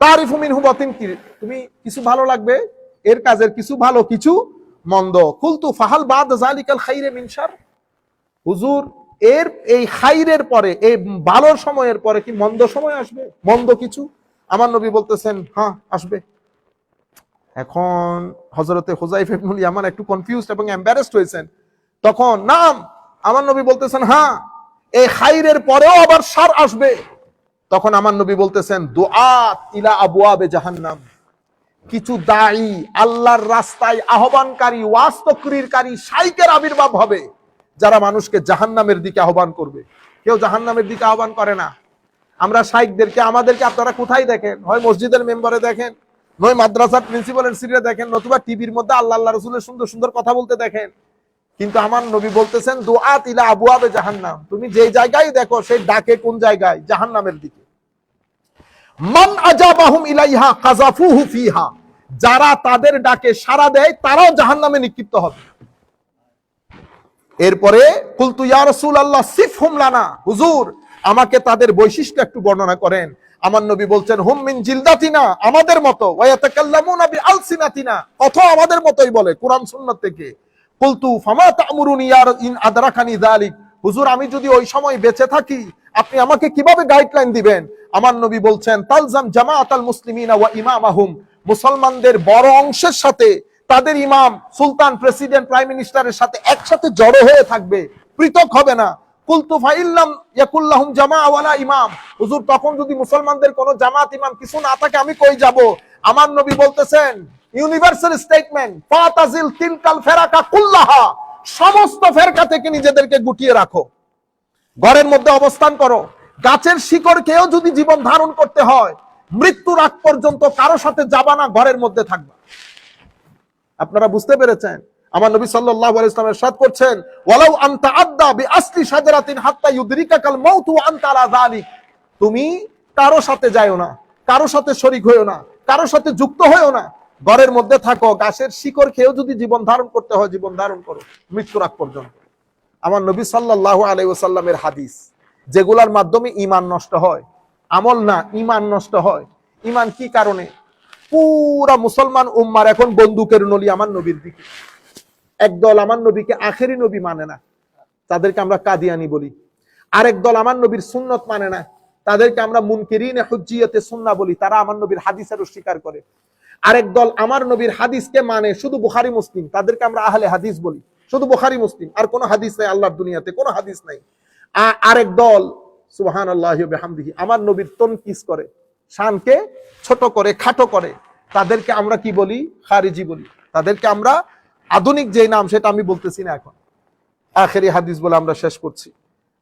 তারিফু মিনহু বাতিন, কি তুমি কিছু ভালো লাগবে এর কাজের কিছু ভালো কিছু মন্দ। কুলতু ফাহাল বাদ যালিকাল খাইরে মিন শার, হুজুর এর এই খাইরের পরে, এই ভালোর সময়ের পরে কি মন্দ সময় আসবে, মন্দ কিছু? আমার নবী বলতেছেন হ্যাঁ আসবে। এখন হযরতে হুযায়ফা ইবনুল ইয়ামান একটু কনফিউজড এবং এম্বারেসড হয়েছেন। তখন নাম আমার নবী বলতেছেন হ্যাঁ এই খাইরের পরেও আবার শার আসবে। তখন আমার নবী বলতেছেন দুআত ইলা আবওয়াবে জাহান্নাম, কিছু দাঈ, আল্লাহর রাস্তায় আহ্বানকারী, ওয়াজ তাকরীরকারী শাইখের আবির্ভাব হবে, যারা মানুষকে জাহান্নামের দিকে আহ্বান করবে। কেউ জাহান্নামের দিকে আহ্বান করে না। আমরা শাইখদেরকে, আমাদেরকে আপনারা কোথায় দেখেন? হয় মসজিদের মেম্বারে দেখেন, নয় মাদ্রাসার প্রিন্সিপালের সিটে দেখেন, নতুবা টিভির মধ্যে আল্লাহ আল্লাহ রাসূলের সুন্দর সুন্দর কথা বলতে দেখেন। কিন্তু আমার নবী বলতেছেন দুআত ইলা আবওয়াবে জাহান্নাম, তুমি যে জায়গায় দেখো সেই ডাকে কোন জায়গায়? জাহান্নামের দিকে। মান আজাবাহুম ইলাইহা কাযাফুহু ফিহা, যারা তাদের ডাকে সাড়া দেয় তারাও জাহান্নামে নিক্ষিপ্ত হবে। এরপরে কুলতু ইয়া রাসূলুল্লাহ সিফহুম লানা, হুজুর আমাকে তাদের বৈশিষ্ট্য একটু বর্ণনা করেন। আমার নবী বলছেন হুম মিন জিলদাতিনা, আমাদের মতো, ওয়া ইয়াতাকাল্লামুনা বিআলসিনাতিনা, কথা আমাদের মতোই বলে কোরআন সুন্নাত থেকে। কুলতু ফামা তা'মুরুনি ইয়া ইন আদরাকানি যালিক, হুজুর আমি যদি ওই সময় বেঁচে থাকি আপনি আমাকে কিভাবে গাইডলাইন দিবেন? আমার নবী বলছেন তালজাম জামাআতাল মুসলিমিনা ওয়া ইমামাহুম, মুসলমানদের বড় অংশের সাথে তাদের ইমাম, সুলতান, প্রেসিডেন্ট, প্রাইম মিনিস্টারের সাথে একসাথে জড়ো হয়ে থাকবে, পৃথক হবে না। কুলতু ফাইল্লাম ইয়াকুল্লাহুম জামাআ ওয়ালা ইমাম, হুজুর তখন যদি মুসলমানদের কোনো জামাত ইমাম কিছু না থাকে আমি কই যাব? আমার নবী বলতেছেন ইউনিভার্সাল স্টেটমেন্ট, ফাতাজিল তিলকাল ফেরাকা কুল্লাহা, সমস্ত ফেরকা থেকে নিজেদেরকে গুটিয়ে রাখো, ঘরের মধ্যে অবস্থান করো। গাছের শিকড়কেও যদি জীবন ধারণ করতে হয় মৃত্যুর আগ পর্যন্ত কারো সাথে যাবা না, ঘরের মধ্যে থাকবা। আপনারা বুঝতে পেরেছেন? আমার নবী সাল্লাল্লাহু আলাইহি ওয়াসাল্লাম ইরশাদ করছেন, ওয়ালাউ আনতা আদদা বিআসলি শাজারাতিন হাত্তা ইউদরিকাকাল মাউতু ওয়া আনতা আলা যালিক। তুমি কারো সাথে যায়ও না, কারো সাথে শরীক হইও না, কারো সাথে যুক্ত হইও না, ঘরের মধ্যে থাকো, গাছের শিকড় খেয়েও যদি জীবন ধারণ করতে হয় জীবন ধারণ করো মৃত্যুর আগ পর্যন্ত। আমার নবী সাল্লাল্লাহু আলাইহি ওয়াসাল্লামের হাদিস, যেগুলার মাধ্যমে ঈমান নষ্ট হয়, আমল না ঈমান নষ্ট হয়। ঈমান কি কারণে? পুরা মুসলমান উম্মার এখন বন্দুকের নলি আমার নবীর দিকে। একদল আমার নবীকে আখেরি নবী মানে না, তাদেরকে আমরা কাদিয়ানি বলি। আরেক দল আমার নবীর সুন্নত মানে না, তাদেরকে আমরা মুনকিরিনে হুজ্জিয়তে সুন্নাহ বলি। তারা আমার নবীর হাদিসের অস্বীকার করে। আরেক দল আমার নবীর হাদিসকে মানে শুধু বুখারী মুসলিম, তাদেরকে আমরা আহলে হাদিস বলি। শুধু বুখারী মুসলিম, আর কোনো হাদিস নাই, আল্লাহর দুনিয়াতে কোনো হাদিস নাই। আরেক দল সুবহানাল্লাহি ওয়া বিহামদিহি আমার নবীর তনকিস করে, শানকে ছোট করে, খাটো করে, তাদেরকে আমরা কি বলি? খারিজি বলি। তাদেরকে আমরা আধুনিক যে নাম সেটা আমি বলতেছি না এখন। আখেরি হাদিস বলে আমরা শেষ করছি।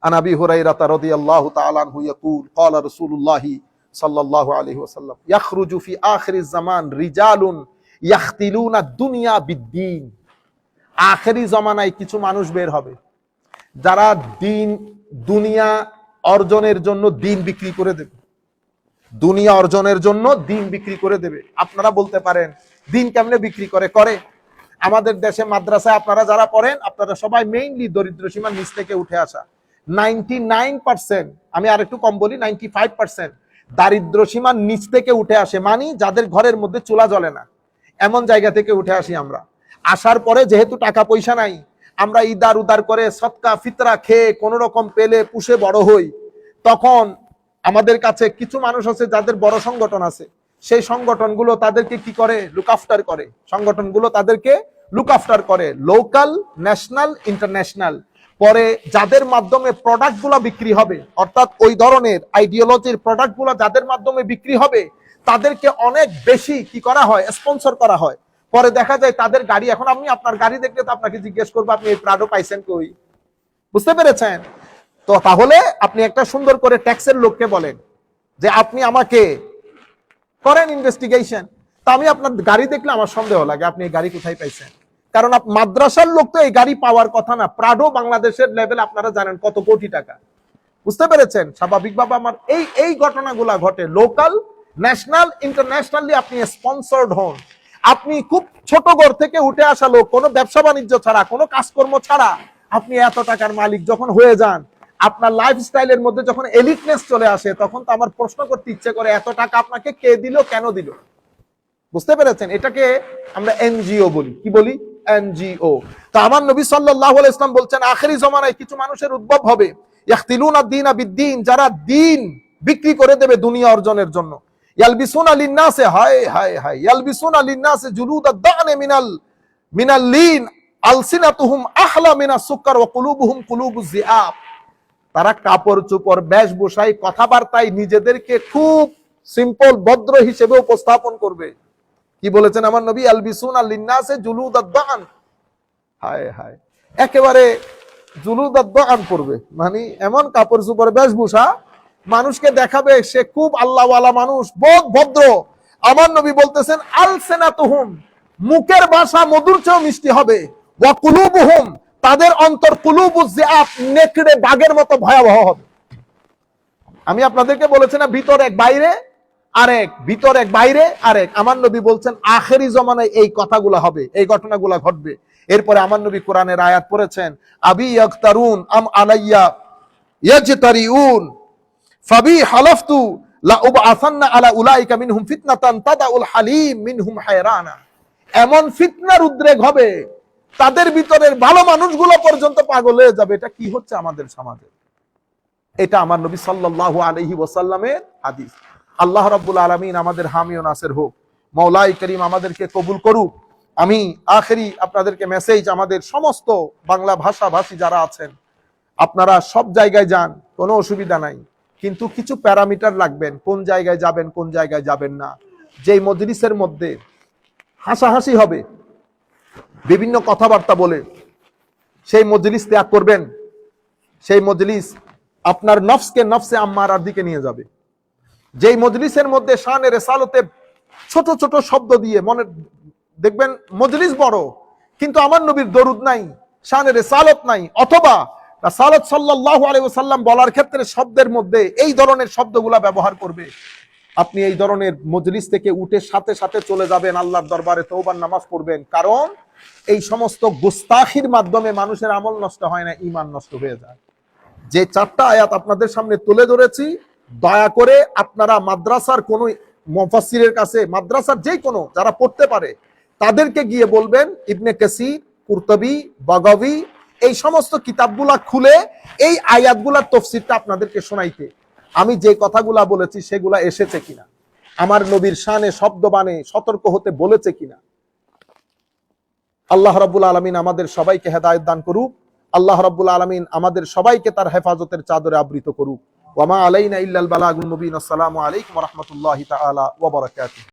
আন আবি হুরায়রা রাদিয়াল্লাহু তাআলা আনহু ইয়াকুল ক্বালা রাসূলুল্লাহি সাল্লাল্লাহু আলাইহি ওয়াসাল্লাম ইয়াখরুজু ফি আখিরিজ জামান রিজালুন ইয়াখতিলুনা দুনিয়া বিদ্দীন। আখেরি জামানায় কিছু মানুষ বের হবে যারা দুনিয়া অর্জনের জন্য দিন বিক্রি করে দেবে। দুনিয়া অর্জনের জন্য দিন বিক্রি করে দেবে। আপনারা বলতে পারেন দিন কেমনে বিক্রি করে? আমাদের দেশে মাদ্রাসায় আপনারা যারা পড়েন, আপনারা সবাই মেইনলি দরিদ্র সীমার নিচ থেকে উঠে আসা। 99%, আমি আর একটু কম বলি, 95% দারিদ্র সীমার নিচ থেকে উঠে আসে, মানে যাদের ঘরের মধ্যে চুলা জ্বলে না, এমন জায়গা থেকে উঠে আসি আমরা। আসার পরে যেহেতু টাকা পয়সা নাই, আমরা ইদার উদার করে সদকা ফিতরা খেয়ে কোন রকম পেলে পুষে বড় হই। তখন আমাদের কাছে কিছু মানুষ আছে যাদের বড় সংগঠন আছে, সেই সংগঠনগুলো তাদেরকে কি করে? লুক আফটার করে। সংগঠনগুলো তাদেরকে লুক আফটার করে, লোকাল, ন্যাশনাল, ইন্টারন্যাশনাল। পরে যাদের মাধ্যমে প্রোডাক্টগুলো বিক্রি হবে, অর্থাৎ ওই ধরনের আইডিওলজির প্রোডাক্টগুলো যাদের মাধ্যমে বিক্রি হবে, তাদেরকে অনেক বেশি কি করা হয়? স্পন্সর করা হয়। পরে দেখা যায় তাদের গাড়ি, এখন আমি আপনার গাড়ি দেখলে তো আপনাকে জিজ্ঞেস করবো আপনি এই প্রাডো পাইছেন কই? বুঝতে পেরেছেন তো? তাহলে আপনি একটা সুন্দর করে ট্যাক্সের লোককে বলেন যে আপনি আমাকে করেন ইনভেস্টিগেশন, তা আমি আপনার গাড়ি দেখলে আমার সন্দেহ লাগে আপনি এই গাড়ি কোথায় পাইছেন। কারণ মাদ্রাসার লোক তো এই গাড়ি পাওয়ার কথা না। প্রাডো বাংলাদেশের লেভেল আপনারা জানেন কত কোটি টাকা। বুঝতে পেরেছেন? স্বাভাবিকভাবে আমার এই ঘটনাগুলা ঘটে। লোকাল, ন্যাশনাল, ইন্টারন্যাশনালি আপনি স্পন্সর্ড হন। আপনি খুব ছোট ঘর থেকে উঠে আসা লোক, কোনো ব্যবসা বাণিজ্য ছাড়া, কোনো কাজকর্ম ছাড়া আপনি এত টাকার মালিক যখন হয়ে যান, আপনার লাইফস্টাইলের মধ্যে যখন এলিটনেস চলে আসে, তখন তো আমার প্রশ্ন করতে ইচ্ছে করে এত টাকা আপনাকে কে দিল, কেন দিল? বুঝতে পেরেছেন? এটাকে আমরা এনজিও বলি। কি বলি? এনজিও। তো আমার নবী সাল্লাল্লাহু আলাইহি ওয়াসাল্লাম বলছেন আখেরি জামানায় কিছু মানুষের উদ্ভব হবে, ইয়াখতিলুনা দ্বীনা বিদ্দীন, যারা দিন বিক্রি করে দেবে দুনিয়া অর্জনের জন্য। ইয়ালবিসুনা লিন-নাসে, হায় হায় হায়, ইয়ালবিসুনা লিন-নাসে জুলুদাদ দা'ন মিনাল লিন আলসিনাতুহুম আহলা মিনাস সুকর ওয়া কুলুবুহুম কুলুবুজ যিআব। তারা কাপড় চোপড়, বেশভূষায়, কথাবার্তায় নিজেদেরকে খুব সিম্পল, ভদ্র হিসেবে উপস্থাপন করবে। কি বলেছেন আমার নবী? আলবিসুনা লিন-নাসে জুলুদাদ দা'ন, হায় হায়, একেবারে জুলুদাদ দা'ন পড়বে, মানে এমন কাপড় চোপড়, বেশভূষা, মানুষকে দেখাবে সে খুব আল্লাহওয়ালা মানুষ, বহুত ভদ্র। আমার নবী বলতেছেন আলসিনাতুহুম, মুখের ভাষা মধুর চেয়েও মিষ্টি হবে, ওয়া কুলুবুহুম, তাদের অন্তর কুলুবুজ যিআব, নেকড়ে বাঘের মতো ভয়াবহ হবে। আমি আপনাদেরকে বলেছি না, ভিতর এক বাইরে আরেক, ভিতর এক বাইরে আরেক। আমার নবী বলছেন আখেরি জমানায় এই কথাগুলো হবে, এই ঘটনাগুলো ঘটবে। এরপরে আমার নবী কোরআনের আয়াত পড়েছেন, আবি ইয়াকতারুন আম আলাইয়া ইয়াজতারিউন ফাবি হালাফতু লা উবআসান্না আলা উলাইকা মিনহুম ফিতনাতান তাদাউল হালিম মিনহুম হায়রানা। এমন ফিতনার উদ্রেক হবে, তাদের ভিতরের ভালো মানুষগুলো পর্যন্ত পাগল হয়ে যাবে। এটা কি হচ্ছে আমাদের সমাজে? এটা আমার নবী সাল্লাল্লাহু আলাইহি ওয়াসাল্লামের হাদিস। আল্লাহ রাব্বুল আলামিন আমাদের হামি ও নাসির হোক। মাওলাই করিম আমাদেরকে কবুল করুক। আমি আখেরি আপনাদেরকে মেসেজ, আমাদের সমস্ত বাংলা ভাষাভাষী যারা আছেন, আপনারা সব জায়গায় যান, কোনো অসুবিধা নাই, কিন্তু কিছু প্যারামিটার রাখবেন, কোন জায়গায় যাবেন, কোন জায়গায় যাবেন না। যেই মজলিসের মধ্যে হাসাহাসি হবে, বিভিন্ন কথাবার্তা বলে, সেই মজলিস ত্যাগ করবেন। সেই মজলিস আপনার নফসকে নফসে আম্মারার দিকে নিয়ে যাবে। যেই মজলিসের মধ্যে শানে রিসালতে ছোট ছোট শব্দ দিয়ে, মনে দেখবেন মজলিস বড়, কিন্তু আমার নবীর দরুদ নাই, শানে রিসালাত নাই, অথবা রাসূলুল্লাহ সাল্লাল্লাহু আলাইহি ওয়াসাল্লাম বলার ক্ষেত্রে শব্দের মধ্যে এই ধরনের শব্দগুলা ব্যবহার করবে, আপনি এই ধরনের মজলিস থেকে উঠে সাথে সাথে চলে যাবেন, আল্লাহর দরবারে তওবার নামাজ পড়বেন। কারণ এই সমস্ত গুস্তাখির মাধ্যমে মানুষের আমল নষ্ট হয় না, ঈমান নষ্ট হয়ে যায়। যে চারটা আয়াত আপনাদের সামনে তুলে ধরেছি, দয়া করে আপনারা মাদ্রাসার কোন মুফাসসিরের কাছে, মাদ্রাসার যে কোনো যারা পড়তে পারে তাদেরকে গিয়ে বলবেন ইবনে কাসির, কুরতুবী, বাগাবী এই সমস্ত কিতাবগুলা খুলে এই আয়াতগুলার তাফসীরটা আপনাদেরকে শোনাইতে। আমি যে কথাগুলা বলেছি সেগুলা এসেছে কিনা, আমার নবীর শানে শব্দবাণে সতর্ক হতে বলেছে কিনা। আল্লাহ রাব্বুল আলামিন আমাদের সবাইকে হেদায়েত দান করুক। আল্লাহ রাব্বুল আলামিন আমাদের সবাইকে তার হেফাজতের চাদরে আবৃত করুক। ওয়া মা আলাইনা ইল্লাল বালাগুল মুবিন। আসসালামু আলাইকুম ওয়া রাহমাতুল্লাহি তাআলা ওয়া বারাকাতুহু।